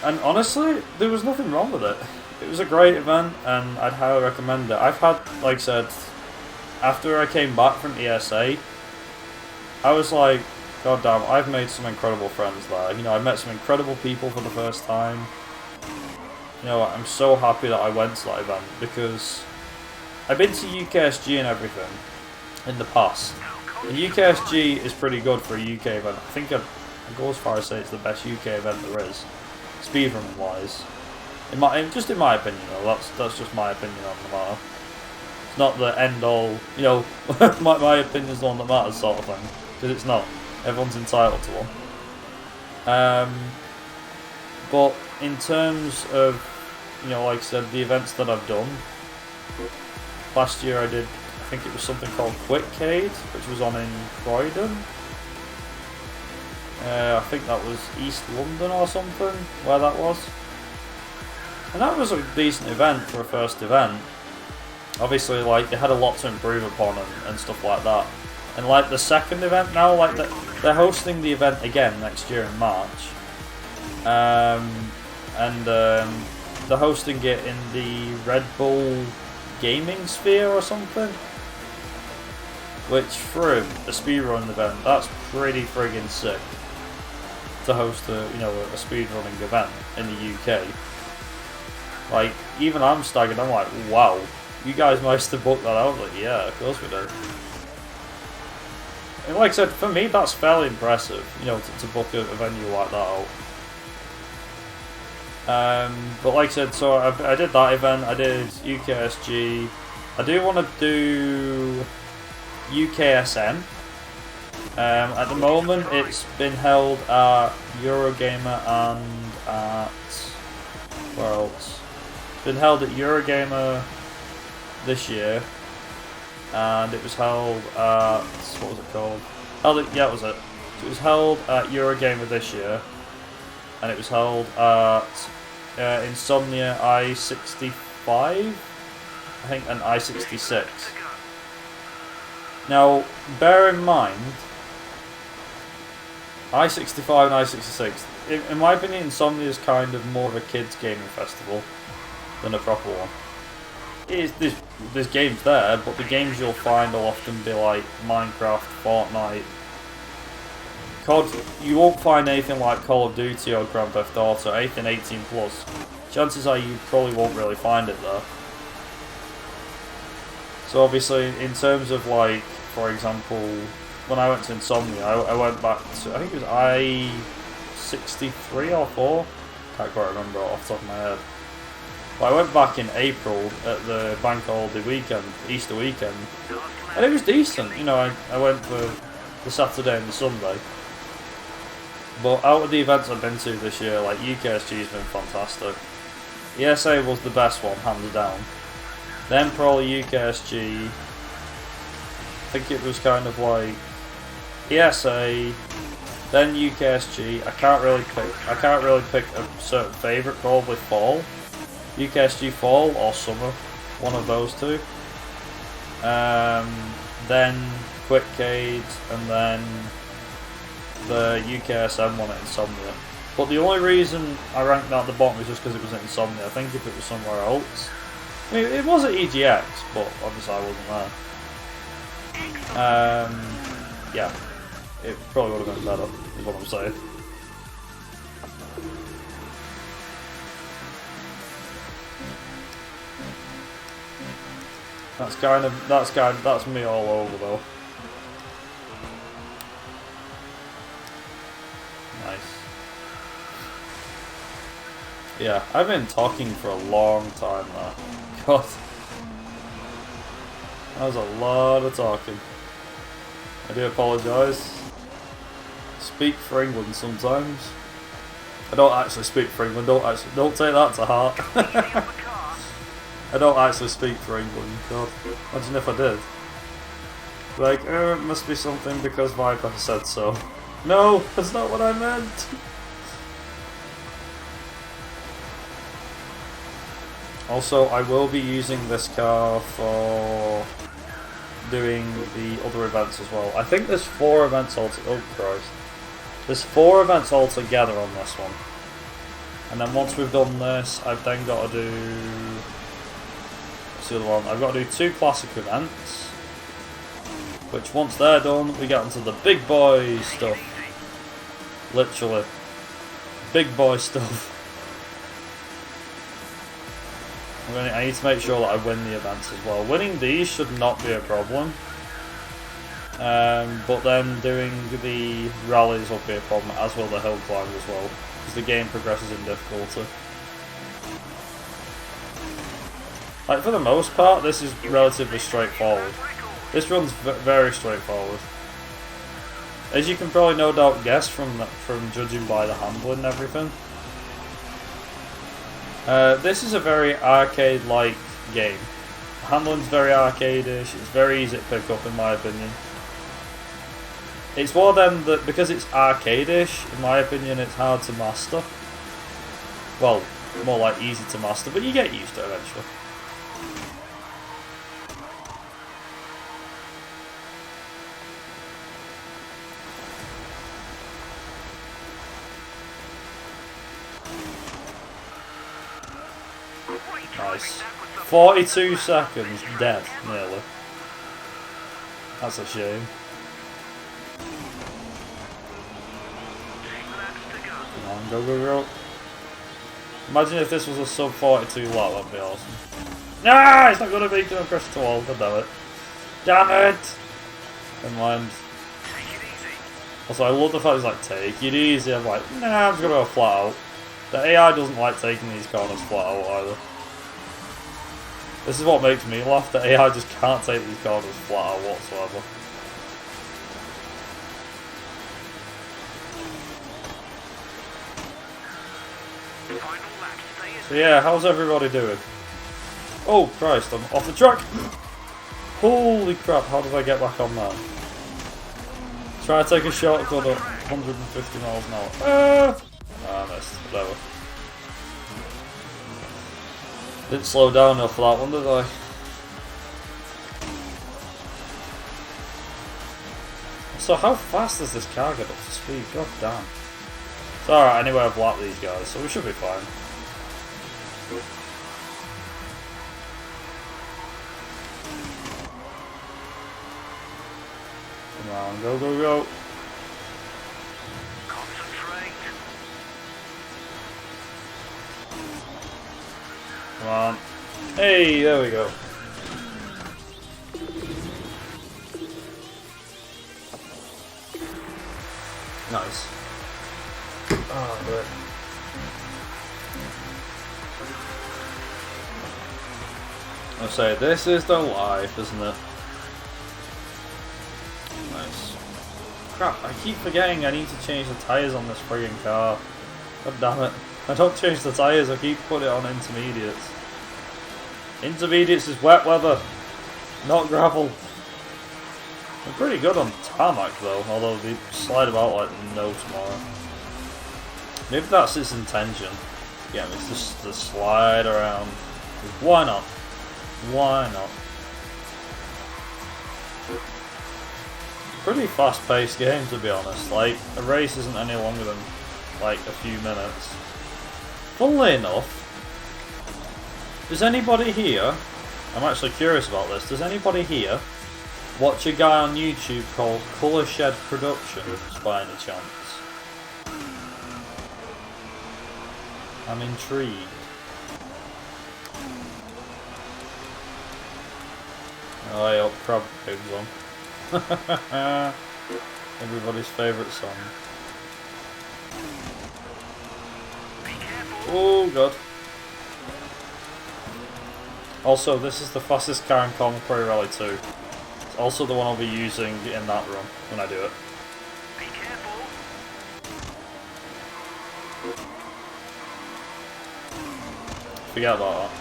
And honestly, there was nothing wrong with it. It was a great event, and I'd highly recommend it. I've had, like I said, after I came back from ESA, I was like, God damn, I've made some incredible friends there. You know, I met some incredible people for the first time. You know, I'm so happy that I went to that event, because I've been to UKSG and everything in the past. And UKSG is pretty good for a UK event. I think I'd go as far as say it's the best UK event there is, speedrun wise. Just in my opinion, though. That's just my opinion on the matter. It's not the end all, you know, my opinion's the one that matters sort of thing, because it's not. Everyone's entitled to one. But in terms of, you know, like I said, the events that I've done, last year I did, I think it was something called Quickcade, which was on in Croydon. I think that was East London or something, where that was. And that was a decent event for a first event. Obviously, like, they had a lot to improve upon and stuff like that. And like the second event now, like they're hosting the event again next year in March. They're hosting it in the Red Bull Gaming Sphere or something. Which, for a speedrun event, that's pretty friggin' sick. To host a speedrunning event in the UK. Like, even I'm staggered, I'm like, wow, you guys must have booked that out. Like, yeah, of course we did. And like I said, for me, that's fairly impressive, you know, to book a venue like that out. But like I said, so I did that event, I did UKSG. I do want to do UKSM. At the moment, it's been held at Eurogamer and at, where else? It's been held at Eurogamer this year, and it was held at, what was it called? Yeah, it was it. So it was held at Eurogamer this year, and it was held at Insomnia I-65, I think, and I-66. Now, bear in mind, I-65 and I-66, in my opinion, Insomnia is kind of more of a kids gaming festival than a proper one. There's games there, but the games you'll find will often be like Minecraft, Fortnite, COD. You won't find anything like Call of Duty or Grand Theft Auto, anything 18 plus. Chances are you probably won't really find it there. So obviously, in terms of like, for example, when I went to Insomnia, I went back to, I think it was I-63 or 4, can't quite remember off the top of my head. But I went back in April at the bank holiday weekend, Easter weekend, and it was decent. You know, I went for the Saturday and the Sunday. But out of the events I've been to this year, like UKSG has been fantastic. ESA was the best one, hands down. Then probably UKSG. I think it was kind of like ESA, then UKSG. I can't really pick a certain favourite. Probably fall, UKSG fall or summer, one of those two. Then Quickcade, and then the UKSM one at Insomnia. But the only reason I ranked that at the bottom was just because it was at Insomnia. I think if it was somewhere else, I mean, it was at EGX, but obviously I wasn't there. Yeah, it probably would have been better, is what I'm saying. That's me all over though. Nice. Yeah, I've been talking for a long time now. God. That was a lot of talking. I do apologise. Speak for England sometimes. I don't actually speak for England, don't take that to heart. I don't actually speak for England, God. Imagine if I did. Like, oh, it must be something because Viper said so. No, that's not what I meant! Also, I will be using this car for doing the other events as well. I think there's 4 events altogether. Oh Christ. There's 4 events altogether on this one. And then once we've done this, I've then got to do... What's the other one? I've got to do 2 classic events. Which once they're done, we get into the big boy stuff. Literally. Big boy stuff. I need to make sure that I win the events as well. Winning these should not be a problem. But then doing the rallies will be a problem, as will the hill climb as well. Because the game progresses in difficulty. Like, for the most part, this is relatively straightforward. This runs very straightforward. As you can probably no doubt guess from judging by the handling and everything. This is a very arcade-like game. The handling's very arcade-ish, it's very easy to pick up in my opinion. It's more than that, because it's arcade-ish, in my opinion it's hard to master. Well, more like easy to master, but you get used to it eventually. Nice. 42 seconds, dead, nearly. That's a shame. Come on, go, go, go. Imagine if this was a sub 42 lap, that'd be awesome. Nah, it's not going to be to crash the wall, god damn it. Damn it! Never mind. Also, I love the fact it's like, take it easy. I'm like, nah, I'm just going to go flat out. The AI doesn't like taking these corners flat out either. This is what makes me laugh, the AI just can't take these corners flat out whatsoever. So yeah, how's everybody doing? Oh Christ, I'm off the track! Holy crap, how did I get back on that? Try to take a shortcut at 150 miles an hour. I missed, whatever. Didn't slow down enough for that one, did I? So how fast does this car get up to speed? God damn. It's alright, anyway I've lapped these guys, so we should be fine. Come on, go, go, go. Come on. Hey, there we go. Nice. Oh, good. I'll say, this is the life, isn't it? Nice. Crap, I keep forgetting I need to change the tyres on this friggin' car. God damn it. I don't change the tyres, I keep putting it on intermediates. Intermediates is wet weather, not gravel. I'm pretty good on tarmac though, although they slide about like no tomorrow. Maybe that's its intention. Yeah, it's just to slide around. Why not? Why not? Pretty fast paced game to be honest, like a race isn't any longer than like a few minutes. Funnily enough, does anybody here, I'm actually curious about this, does anybody here watch a guy on YouTube called Colour Shed Productions by any chance? I'm intrigued. Oh, yeah, crab pigs on. Everybody's favourite song. Oh god. Also, this is the fastest car in Kong Pro Rally 2. It's also the one I'll be using in that run when I do it. Be careful. Forget about that.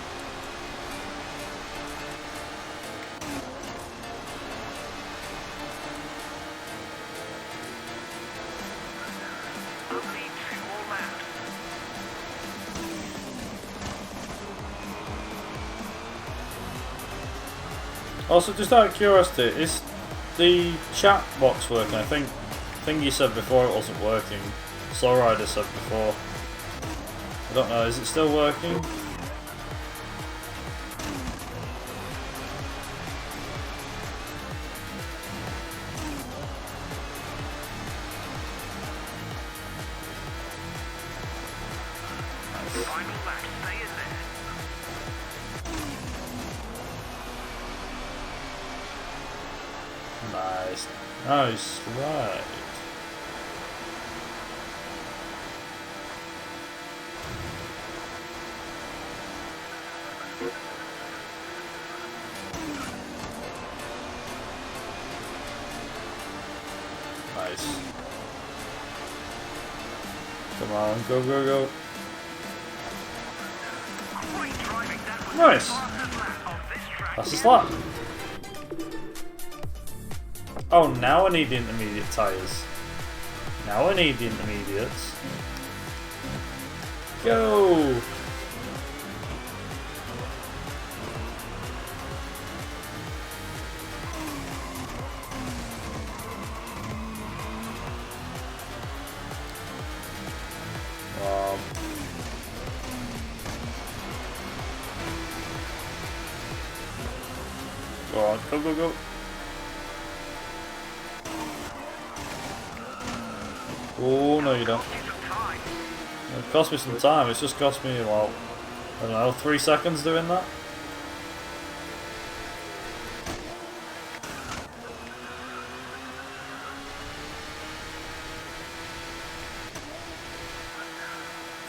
Only 2 more laps. Also, just out of curiosity, is the chat box working? I think you said before it wasn't working. Slow Rider said before. I don't know, is it still working? Final lap, stay in there. Nice. Nice, right. Nice. Come on, go, go, go. Great driving. That was Nice. the fastest lap of this track. That's his lap. Oh, now I need the intermediate tyres. Now I need the intermediates. Go! Go on, go, go, go. Oh, no you don't. It cost me some time, it's just cost me about, I don't know, 3 seconds doing that.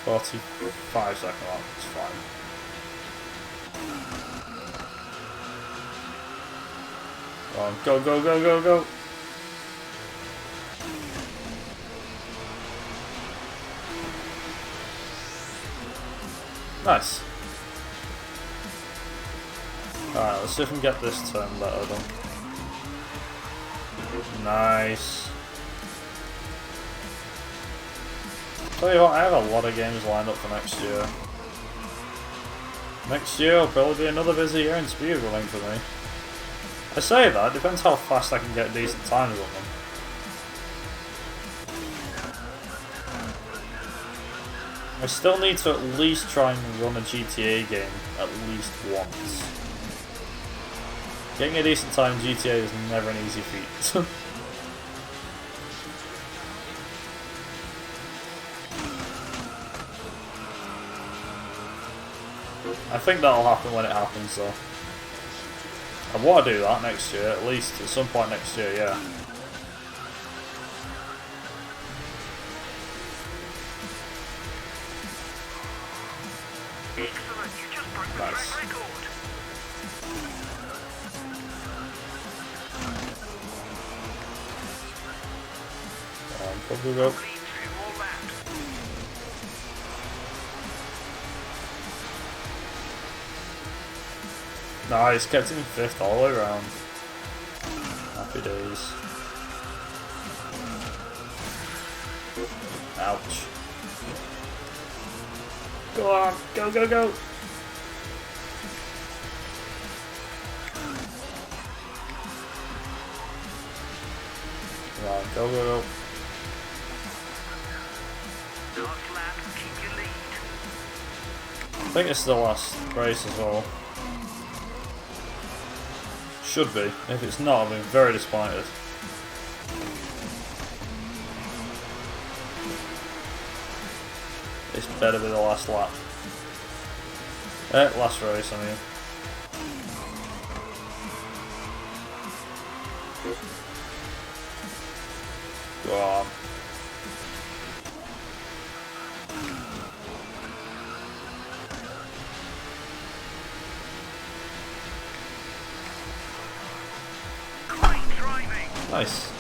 $45 mark, it's fine. Go on, go, go, go, go, go. Nice. Alright, let's see if we can get this turn better done. Nice. Tell you what, I have a lot of games lined up for next year. Next year will probably be another busy year in speedrunning for me. I say that, it depends how fast I can get decent times on them. I still need to at least try and run a GTA game at least once. Getting a decent time in GTA is never an easy feat. I think that'll happen when it happens though. I want to do that next year, at least at some point next year, yeah. Excellent, you just broke the track record. Go, go, go. Only 2 more laps. Nice, kept him in 5th all the way around. Happy days. Ouch. Go on, go, go, go! Come on, go, go, go. Last lap, keep your lead. I think it's the last race as well. Should be. If it's not, I've been very disappointed. This better be the last lap. Last race, I mean. Go on. Nice.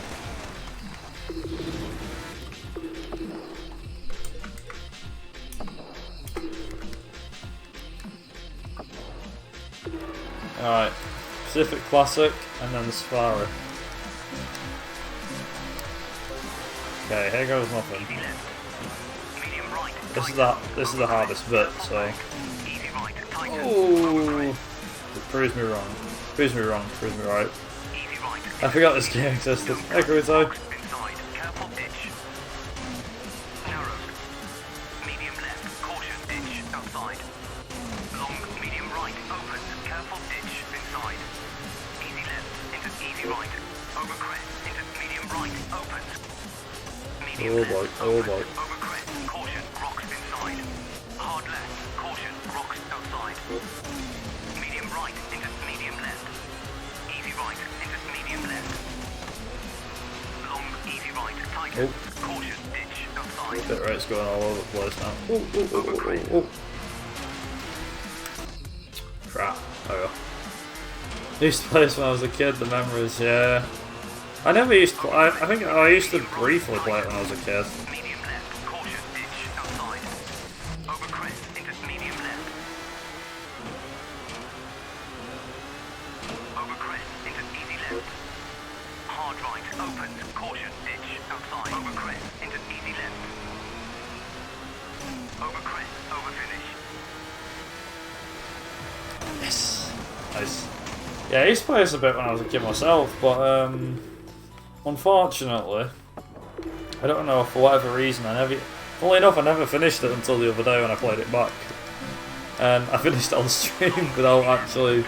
Alright, Pacific Classic and then the Safari. Okay, here goes nothing. This is the hardest bit, so. Ooh. It proves me wrong. Proves me wrong, proves me right. I forgot this game existed. Echo time. Oh boy, oh boy. Caution, rocks inside. Hard left, caution, rocks outside. Medium right into medium left. Easy right into medium left. Long, easy right, tight. Caution, ditch outside. Bit right's going all over the place now. Oh. Crap. Oh yeah. I used to play this when I was a kid, the memories, yeah. I never used to. I think I used to briefly play it when I was a kid. Medium left, caution, ditch outside. Over crest into medium left. Over crest into easy left. Hard right, open, caution, ditch outside. Over crest into easy left. Over crest, over finish. Yes. Nice. Yeah, I used to play this a bit when I was a kid myself, but unfortunately, I don't know, for whatever reason, funnily enough, I never finished it until the other day when I played it back. And I finished it on stream without actually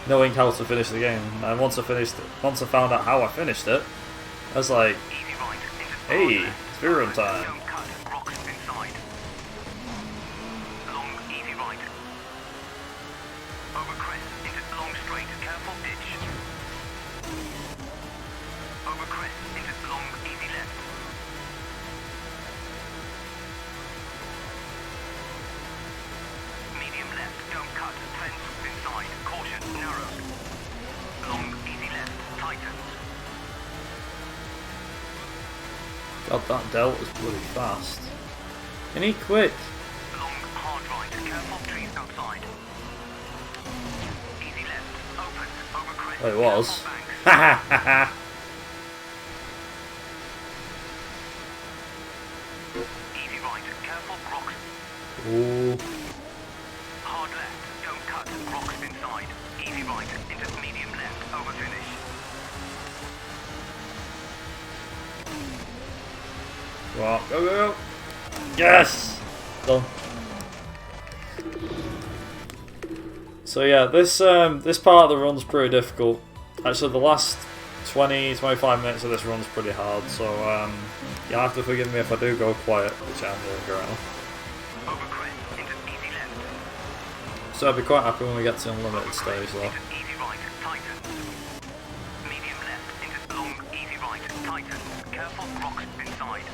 knowing how to finish the game. And once I found out how I finished it, I was like, hey, Speedrun time. God, that delta's bloody fast. You need quick. Long, hard right, careful trees outside. Easy left, open, over crest. Oh, it was. Ha ha ha ha. Easy right, careful rocks. Ooh. Hard left, don't cut, rocks inside. Easy right, into medium left, over finish. Go, go. Yes! Done. So yeah, this part of the run's pretty difficult. Actually, the last 20-25 minutes of this run's pretty hard, so you'll have to forgive me if I do go quiet, which I'm doing around. Over crest, into easy left. So I'd be quite happy when we get to the unlimited stage though. Easy right, tighten. Medium left, into long, easy right, tighten. Careful rocks inside.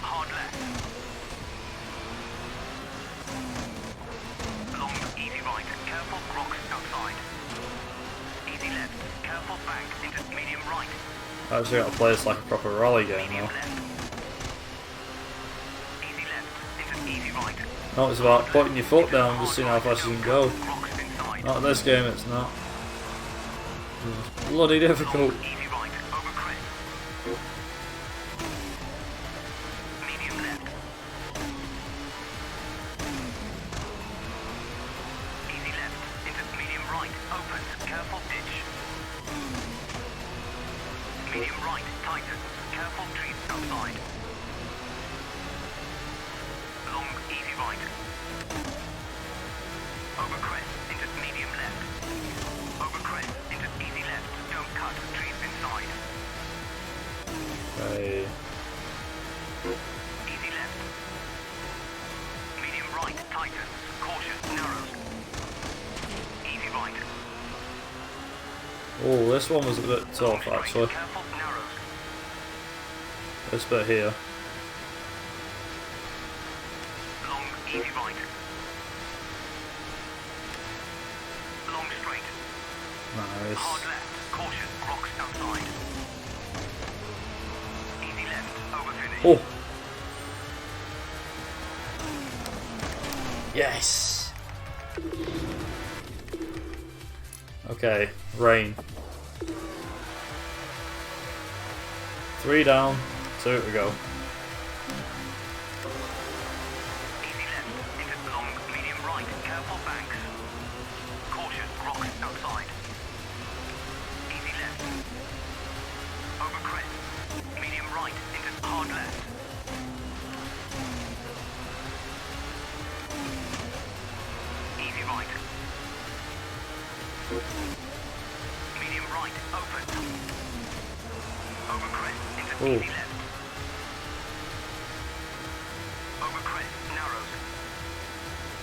Hard left. Long, easy right, careful rocks outside. Easy left, careful bank into medium right. I actually got to play this like a proper rally game Medium now. left. Easy left, into easy right. No, it's about putting your foot down and just seeing how fast you can go. Rocks inside. Not this game, it's not. It's bloody difficult. Easy right, over crest. Medium left. Easy left, into medium right, open, careful ditch. Medium right, tighten, careful trees outside. Long, easy right. Over crest, into medium left. Over crest, into easy left, don't cut, trees inside. Okay. Easy left. Medium right, tighten, caution, narrows. Easy right. Oh, this one was a bit tough actually. Careful, narrows. This bit here. Long, easy right. Long straight. Nice. Hard left. Caution. Rocks outside. Easy left. Over finish. Oh. Yes. Okay, rain. 3 down, 2 to go. Easy left. Into long, medium right. Careful banks. Caution. Rocks outside. Easy left. Over crest. Medium right. Into hard left. Easy right. Medium right. Open. Over crest. Into Ooh. easy left. Over crest. Narrows.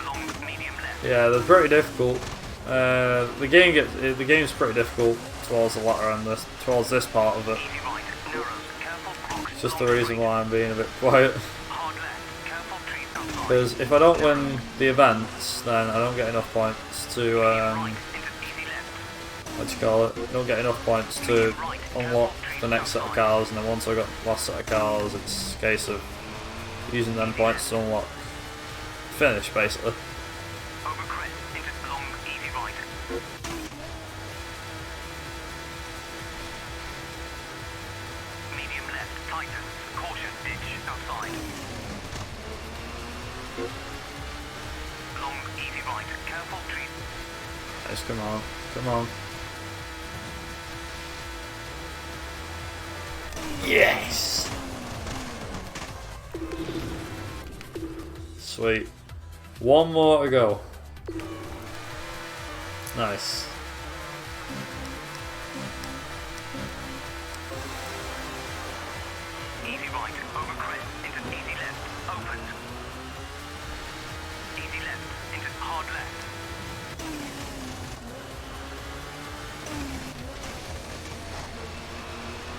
Long, medium left. Yeah, they're pretty difficult. The game's pretty difficult towards the latter end, towards this part of it. Easy right. Narrows. Careful. Rocks. It's just the reason why I'm being a bit quiet. Hard left. Careful. Trees outside. Because if I don't win the events, then I don't get enough points to Right. Into easy left. what do you call it? I don't get enough points to unlock the next set of cars, and then once I got the last set of cars, it's a case of using them points to unlock finish, basically. Over crest. Into long, easy right. Medium left. Tightens. Caution. Ditch. Outside. Long, easy right. Careful. Trees. Yes, come on, come on. Yes! Sweet. 1 more to go. Nice. Easy right. Over crest. Into easy left. Open. Easy left. Into hard left.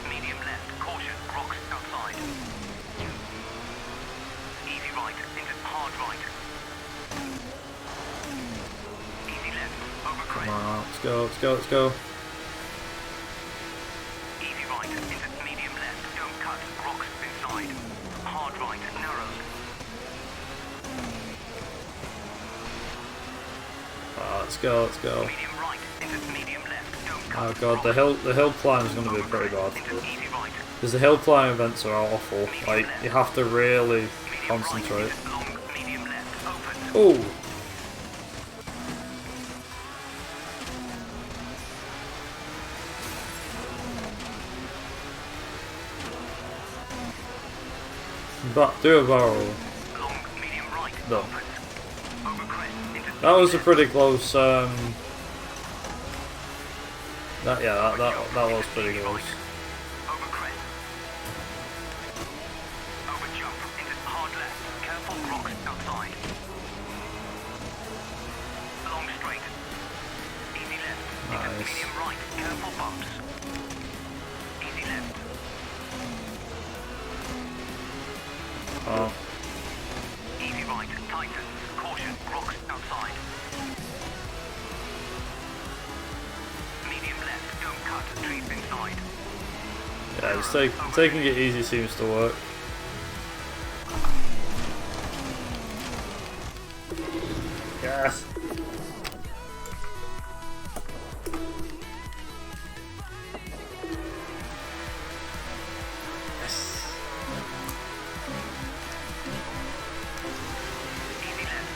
Medium left. Caution. Rocks outside. Easy right. Into hard right. Easy left. Over Come crest. on, let's go, let's go, let's go. Easy right. Into medium left. Don't cut. Rocks inside. Hard right. Narrows. Let's go, let's go. Medium right. Into medium left. Don't cut. Oh god, the hill climb is going to be pretty bad. Into easy right. Because the hill climb events are awful. Like, you have to really Medium concentrate. right. Into long, medium left. Open. Oh! But do a barrel. Long, medium right. No. Open. Over crest. Into That was a pretty close. That was pretty close. over crest. Over jump. Into hard left. Careful. Rocks outside. Long straight. Easy left. Into Nice. medium right. Careful bumps. Easy left. Oh, Easy right. Tightens. Caution. Rocks outside. Medium left. Don't cut. Trees inside. yeah, just taking it easy seems to work. Yes. Easy left.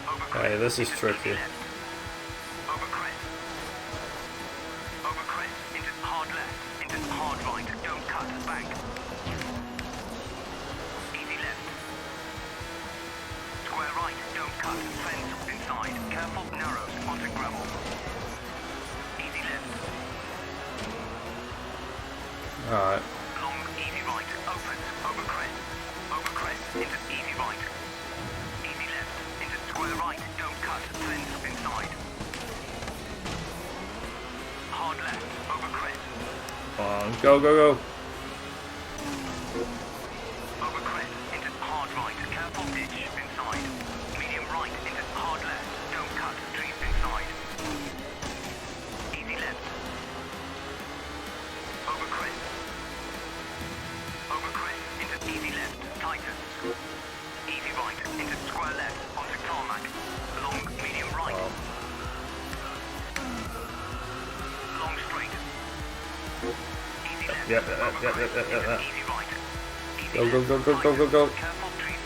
Over crest. Okay, this is Into tricky. easy left. Over crest. Over crest. Into hard left. Into hard right. Don't cut. Bank. Easy left. Square right. Don't cut. Fence inside. Careful. Narrows. Onto gravel. Easy left. Alright. Long. Easy right. Open. Over crest. Over crest. Into easy right. Easy left. Into square right. Don't cut. Fence inside. Hard left. Over crest. Come on, go, go, go. Over crest. Into hard right. Careful ditch inside. Medium right. Yep. Easy right. Easy Go, left. go, go, go, go, go, go. Careful trees.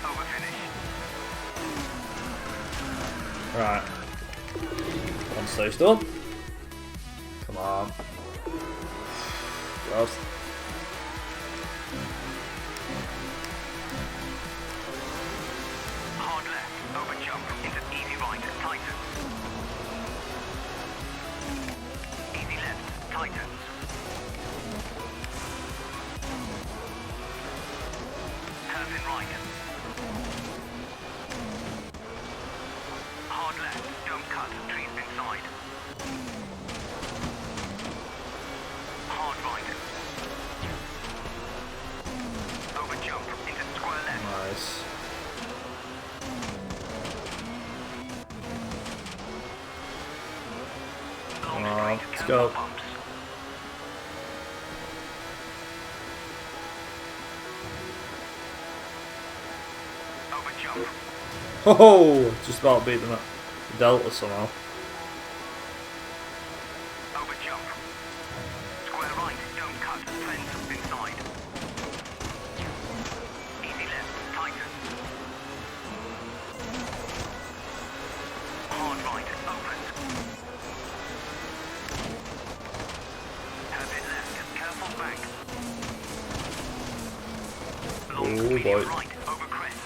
Over finish. Right. One stage done. Come on. God. Hard left. Over jump. Into easy right. Tighten. Easy left. Tighten. Curve in right. Hard left. Don't cut. Trees inside. Hard right. Over jump. Into square left. Nice. Long Alright, straight. let's Careful go. bumps. Over jump. Oh, just about beat them at the Delta somehow. Over jump. Square right. Don't cut. Fence inside. Easy left. Tighten. Hard right. Open. Have it left. Careful back. Long Oh, medium boy. right. Over crest.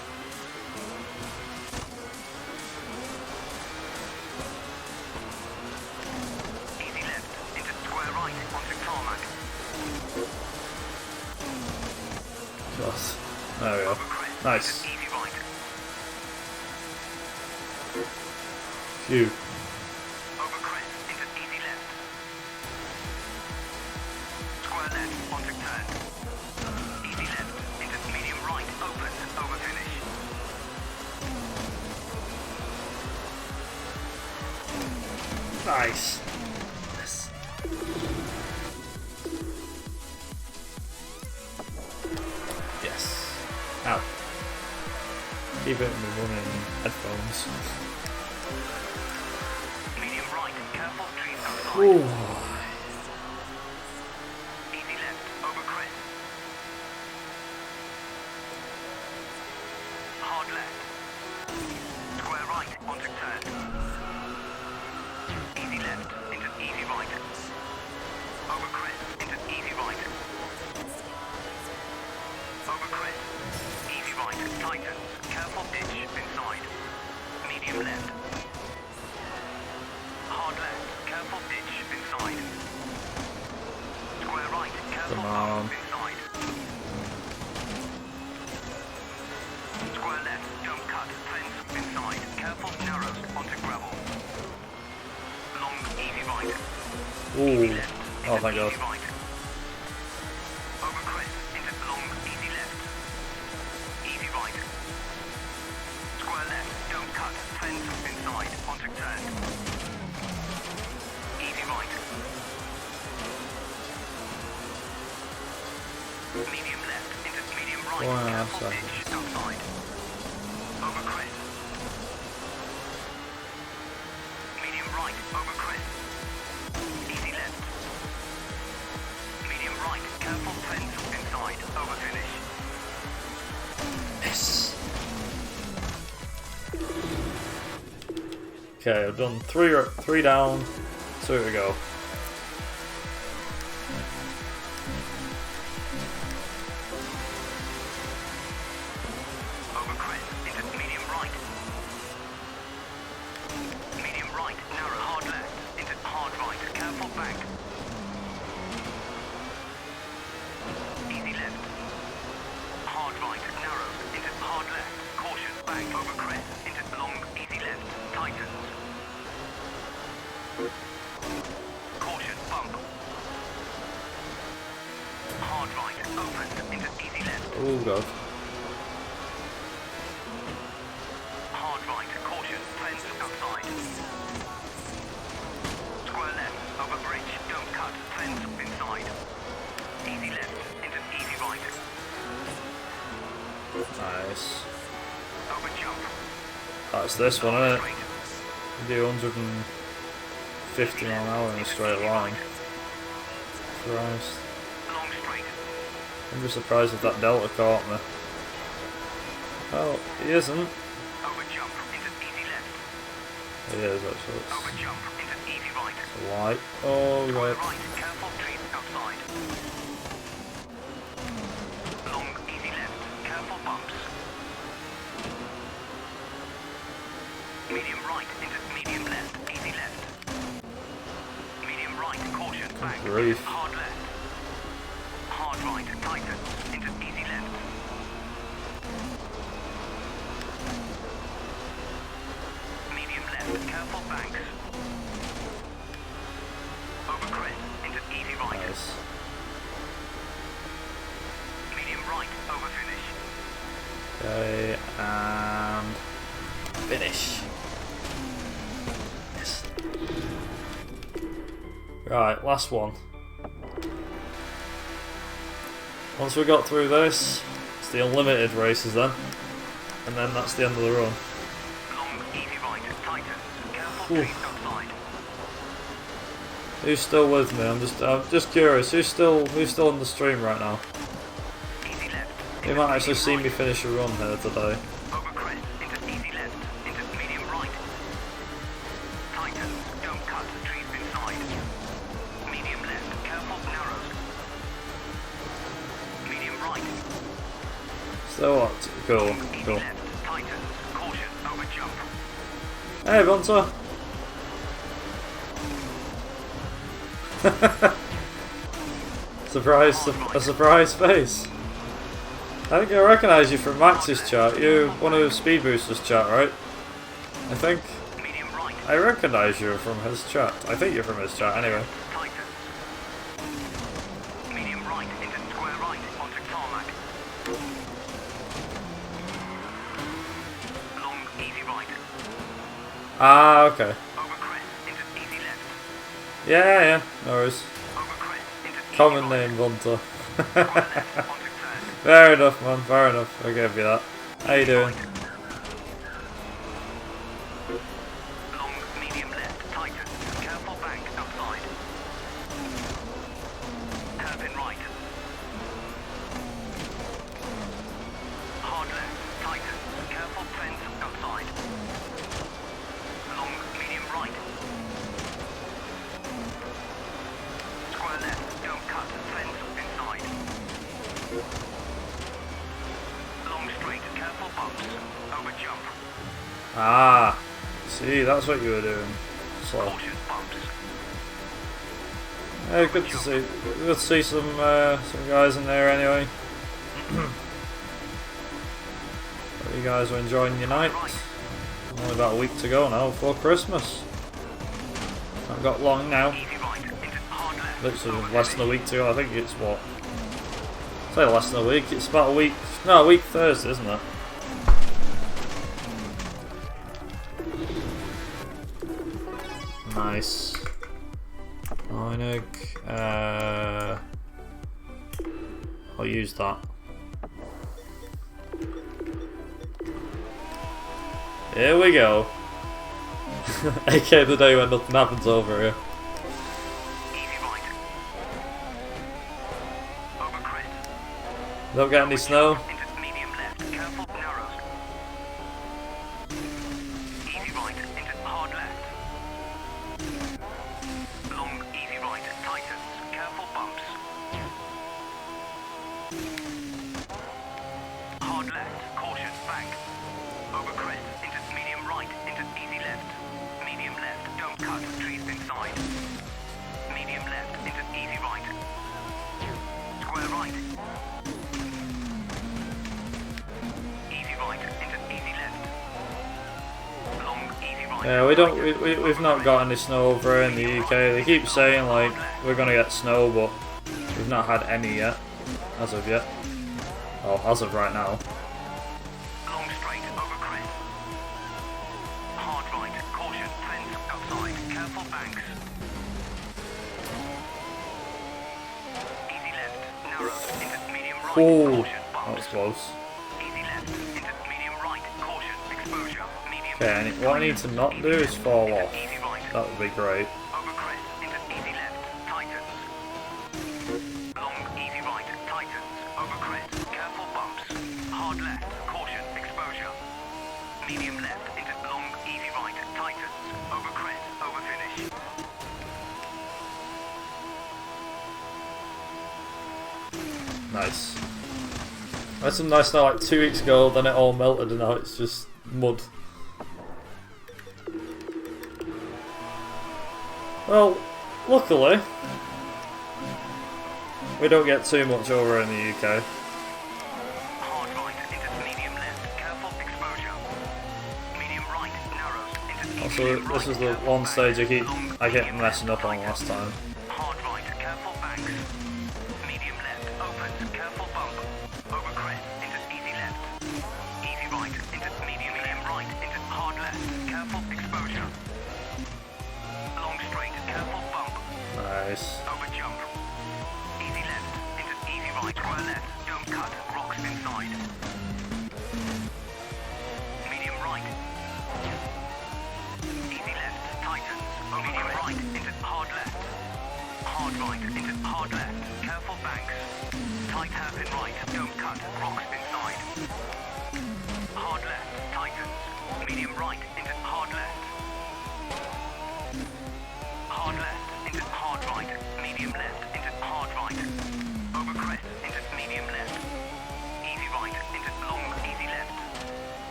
Easy left. Into square right. Onto tarmac. Just. There we go. Over crest. Nice. Into easy right. Phew. Over crest. Into easy left. Square left. Onto turn. Easy left. Into medium right. Open. Over finish. Nice. Yes. Yes. Ow. Keep it in the running headphones. Medium right. Careful trees outside. Ooh. Easy left. Over crest. Hard left. Square right. Onto turn. Easy left. Into easy right. Over crest. Into easy right. Over crest. Easy right. Tighten. Careful ditch inside. Medium left. Hard left. Careful ditch inside. Square right. Careful Come on. bump inside. Square left. Don't cut. Fence inside. Careful narrows onto gravel. Long easy right. Easy Ooh. left. Oh, thank God. Easy right. Over crest. Into long easy left. Easy right. Square left. Don't cut. Fence inside. Onto turn. Easy right. Medium left. Into medium right. Wow, Careful sorry. ditch outside. Over crest. Medium right. Over crest. Easy left. Medium right. Careful fence inside. Over finish. Yes. Okay, I've done three down, 2 to go. Over crest. Into medium right. Medium right. Narrow. Hard left. Into hard right. Careful back. Easy left. Hard right. Narrow. Into hard left. Caution. Back. Over crest. Into long. Easy left. Tightens. Caution. Bump. Hard right. Open. Into easy left. Oh God. Hard right. Caution. Fence outside. Square left. Over bridge. Don't cut. Fence inside. Easy left. Into easy right. Nice. Over jump. That's this one, isn't it? Straight. Do 150 mile an hour in a straight line. Christ. Long straight. I'm just surprised if that Delta caught me. Oh, he isn't. Over jump into easy left. He is actually. Over jump into easy right. It's a light. Oh, Square right. right. Careful trees outside. Long easy left. Careful bumps. Medium right into medium left. Easy left. Medium right. Caution. Back. Grief. Hard left. Hard right. Tighten. Into easy left. Medium left. Careful banks. Over crest. Into easy right. Nice. Medium right. Over finish. Okay, and finish. Yes. Right, last one. Once we got through this, it's the unlimited races then. And then that's the end of the run. Long easy right. Tighten. Careful trees outside. Who's still with me? I'm just curious. Who's still in the stream right now? Easy left. You might actually see me finish a run here today. Over crest. Into easy left. Into medium right. Tighten. Don't cut. Trees inside. Medium left. Careful narrows. Medium right. So what? Cool, Easy cool. left. Tighten. Caution. Over jump. Hey, Bunter! A surprise face. I think I recognise you from Max's chat. You're one of Speed Boosters' chat, right? I think Medium right. I recognise you from his chat. I think you're from his chat anyway. Tighten. Medium right into square right onto tarmac. Long easy right. Ah, okay. Over crest into easy left. Yeah, no worries. Over crest into easy Common right. name, Bunter. Square left onto turn. Fair enough, man. Fair enough. I'll give you that. How you doing? Long medium left. Tighten. Careful bank outside. Hairpin right. Hard left. Tighten. Careful fence outside. Long medium right. Square left. Don't cut. Fence inside. Long straight. Careful bumps. Over jump. Ah, see, that's what you were doing. So, Cautious bumps. yeah, good to see some guys in there anyway. Hope you guys are enjoying your night. Only about a week to go now before Christmas. Not got long now. Easy right. Into hard left. Literally less than a week to go. I think it's what? Say less than a week. It's about a week. No, a week Thursday, isn't it? Nice. Einig. I'll use that. Here we go. AK the day when nothing happens over here. Easy right. Over crest. Don't get any snow. Into medium left. Careful narrows. Easy right. Into hard left. Long easy right. Tightens. Careful bumps. Hard left. Caution. Bank. Over crest. Into medium right. Into easy left. Medium left. Don't cut. Trees inside. Medium left. Into easy right. Square right. Easy right. Into easy left. Long easy right. Yeah, we've not got any snow over here in the UK. They keep saying like we're gonna get snow, but we've not had any yet, as of yet. Oh, as of right now. Long straight. Over crest. Hard right. Caution. Fence outside. Careful banks. Easy left. Narrow. Into medium right. Oh, Caution. that Bumps. was close. Easy left. Into medium right. Caution. Exposure. Medium Okay, left. what I need to not do is fall off. Easy right. That would be great. Over crest. Into easy left. Tightens. hard left, caution, exposure. Medium left into long, easy right, tightens, over crest, over finish. Nice. That's some nice now, like 2 weeks ago, then it all melted and now it's just mud. Well, luckily, we don't get too much over in the UK. Hard right into medium left, careful exposure. Medium right, narrows into Also, this is the one stage I kept messing up on last time. hard right, careful banks. Medium left, opens, careful bump. Over crest into easy left. Easy right into medium right into hard left, careful exposure. Long straight, careful bump. Nice. Over jump. Easy left into easy right, square left. Don't cut, rocks inside. Medium right. Easy left, tightens. Medium right into hard left. Hard right into hard left. Careful banks. Tight hairpin right. Don't cut, rocks inside. Hard left, tightens. Medium right into hard left. Hard left into hard right. Medium left into hard right. Over crest into medium left. Easy right into long, easy left.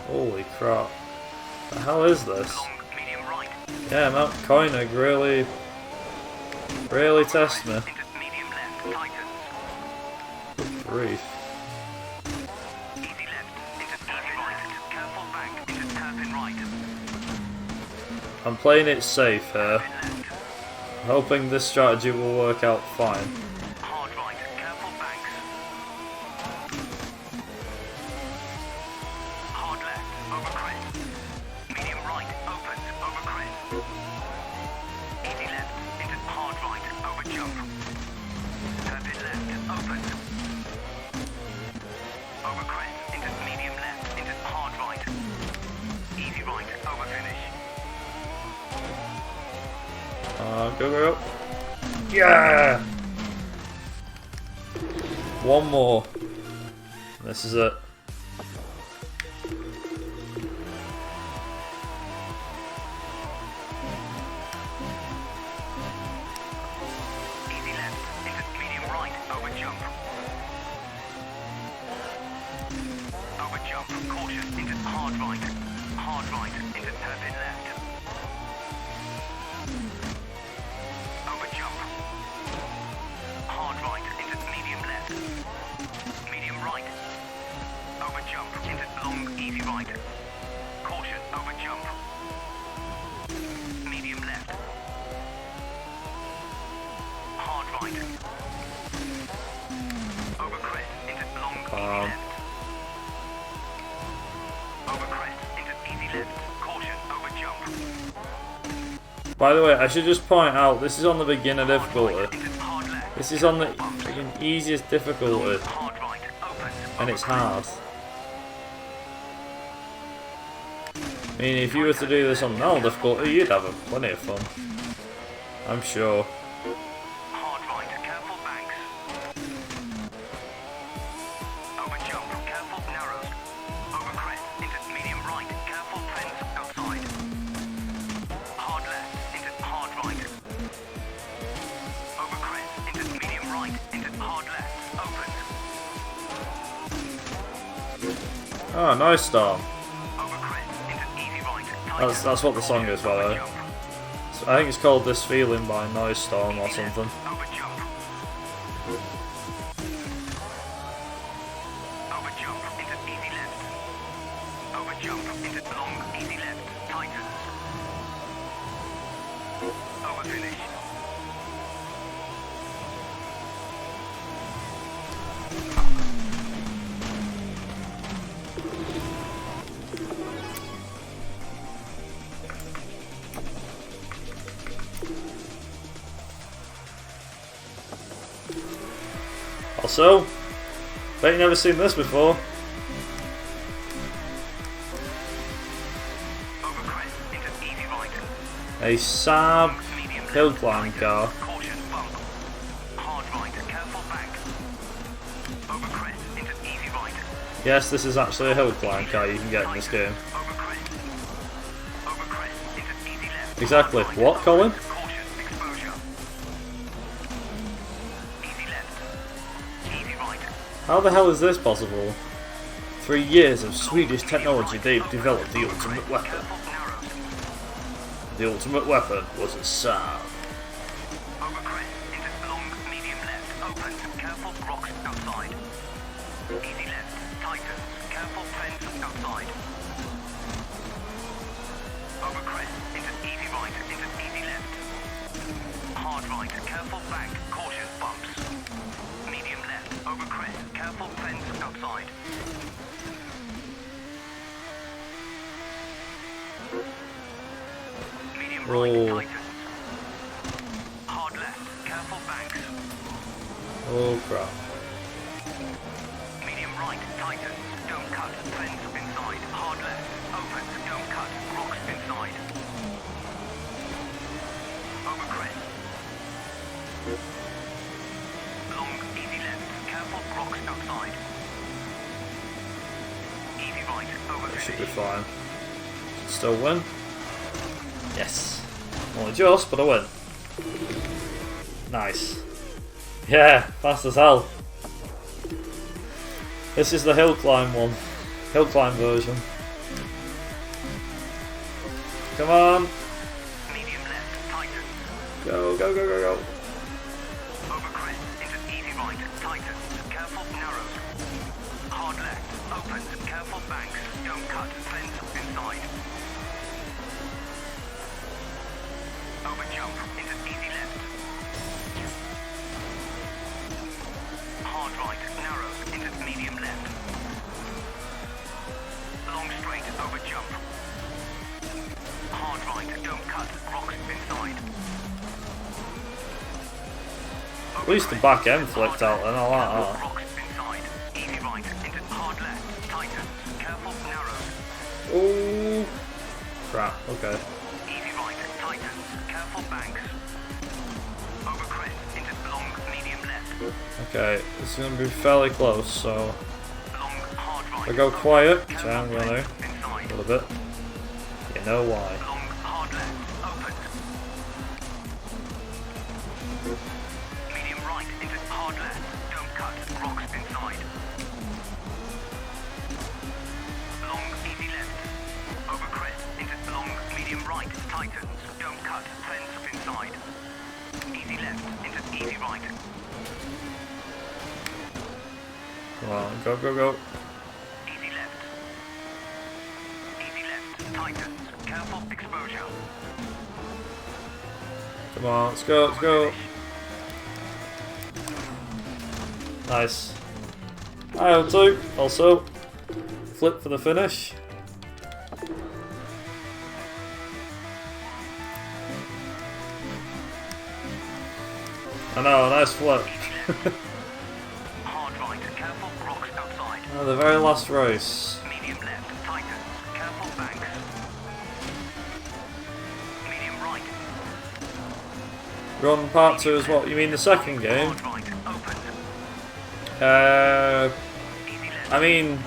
Holy crap. The hell is this? Long, medium right. Yeah, Mount Koenig really tests me. Into medium left, tightens. Grief. Easy left into easy right. Careful bank into hairpin right. I'm playing it safe here, Hairpin left. hoping this strategy will work out fine. Hard right. Careful banks. Hard left. Over crest. Medium right. Opens. Over crest. Easy left. Into hard right. Over jump. Hairpin left. Opens. Over crest. Into medium left. Into hard right. Easy right. Over finish. Go. Yeah! One more. This is it. Easy left. Into medium right. Over jump. Over jump. Caution. Into hard right. Hard right. Into hairpin left. Over jump. Hard right into medium left. Medium right. Over jump into long easy right. Caution over jump. Medium left. Hard right. Over crest into long easy left. Over crest into easy left. Caution over jump. By the way, I should just point out, this is on the beginner difficulty. Into hard left. This is on the freaking easiest difficulty, Hard right. Opens. and it's hard. I mean, if you were to do this on normal difficulty, you'd have plenty of fun. I'm sure. Hard right, careful banks. Over jump, careful narrows. Over crest, into medium right, careful fence outside. Hard left, into hard right. Over crest, into medium right, into hard left, open. Oh, nice storm. Over crest, into easy right. That's what the song is, by the way. So I think it's called This Feeling by Noise Storm or something. Over jump. Over jump into easy left. Over jump into long easy left. Tightens. Over finish. Also, bet you've never seen this before. Over crest into easy right. A Saab Medium left. hill climb car. Caution bump. Hard right. Careful back. Over crest into easy right. Yes, this is actually a hill climb car you can get in this game. Over crest. Over crest into easy left. Exactly. What, Colin? Caution, exposure. Easy left. Easy right. How the hell is this possible? 3 years of Swedish technology, they've developed the ultimate weapon. Careful narrows. The ultimate weapon was a Saab. Over crest into long, medium left. Open. Careful rocks outside. Easy left. Tightens. Careful fence outside. Over crest into easy right. Into easy left. Hard right. Careful back. Caution bumps. Medium left. Over crest. Careful fence outside. Medium right. Oh. Tightens. Hard left. Careful banks. Oh crap. Medium right, tightens, don't cut, fence inside, hard left, open, don't cut, rocks inside. Over crest. Long, easy left, careful, rocks outside. Easy right, over That should be finish. fine. Still win? Yes. Only just, but I win. Nice. Yeah, fast as hell. This is the hill climb one. Hill climb version. Come on. Medium left, tightens, Go, go, go, go, go. over crest, into easy right, tightens, careful narrows. Hard left, opens, careful banks, don't cut, fence inside. Over jump, into easy left. Hard right, narrows, into medium left. Long straight, over jump. Hard right, don't cut, rocks inside. At least the back end flipped out then, I like that. Rocks inside. Easy right, into hard left, tightens, careful narrows. Oh crap, okay. Easy right, tightens, careful banks. Over crest, into long, medium left. Okay, this is gonna be fairly close, so Long, hard right. if I go quiet, which I am careful gonna fence a inside. little bit. You know why. Long, hard left, open. Medium right, into hard left, don't cut, rocks inside. Long, easy left. Over crest, into long, medium right, tightens, don't cut, fence inside. Easy left, into easy right. Come on, go, go, go. Easy left. Easy left, tightens, careful exposure. Come on, let's go, let's go. Nice. IL2 also. Flip for the finish. I know, nice flip. Hard right, careful rocks outside. Oh, the very last race. Medium left, tightens, careful banks. Medium right, We're on part 2 as well. You mean the second game? hard right, open. Easy left, I mean,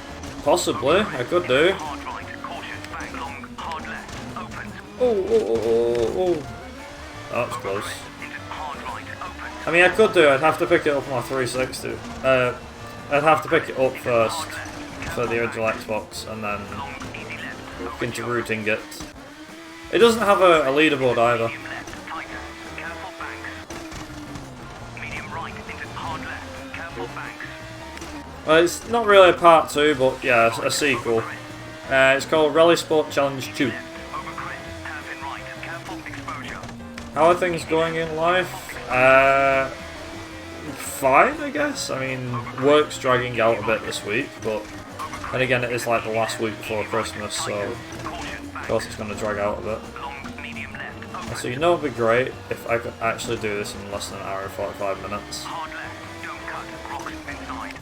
possibly. I could do. hard right, caution, back long, hard left, open. Oh, oh, oh, oh, oh. That was close. Into hard right, open. I mean, I could do. I'd have to pick it up on my 360. I'd have to pick it up first for the original Xbox, and then Long, easy left, look into routing it. It doesn't have a leaderboard either. medium left, tightens, careful banks. Medium right, into hard left, careful banks. Well, it's not really a part 2, but yeah, a sequel. It's called Rallisport Challenge 2. Over crest, hairpin right, careful exposure. How are things going in life? Fine, I guess. I mean, work's dragging out a bit this week, but then again, it is like the last week before Christmas, so of course it's going to drag out a bit. Long, medium left, open. So you know it'd be great if I could actually do this in less than an hour and 45 minutes. Hard left, don't cut, rocks inside.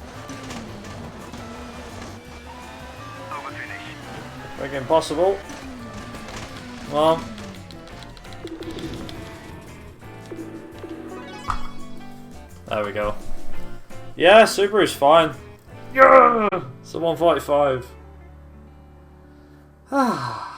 Over finish. Make it impossible. Come on. There we go. Yeah, Subaru's fine. Yeah! So 145. Ah.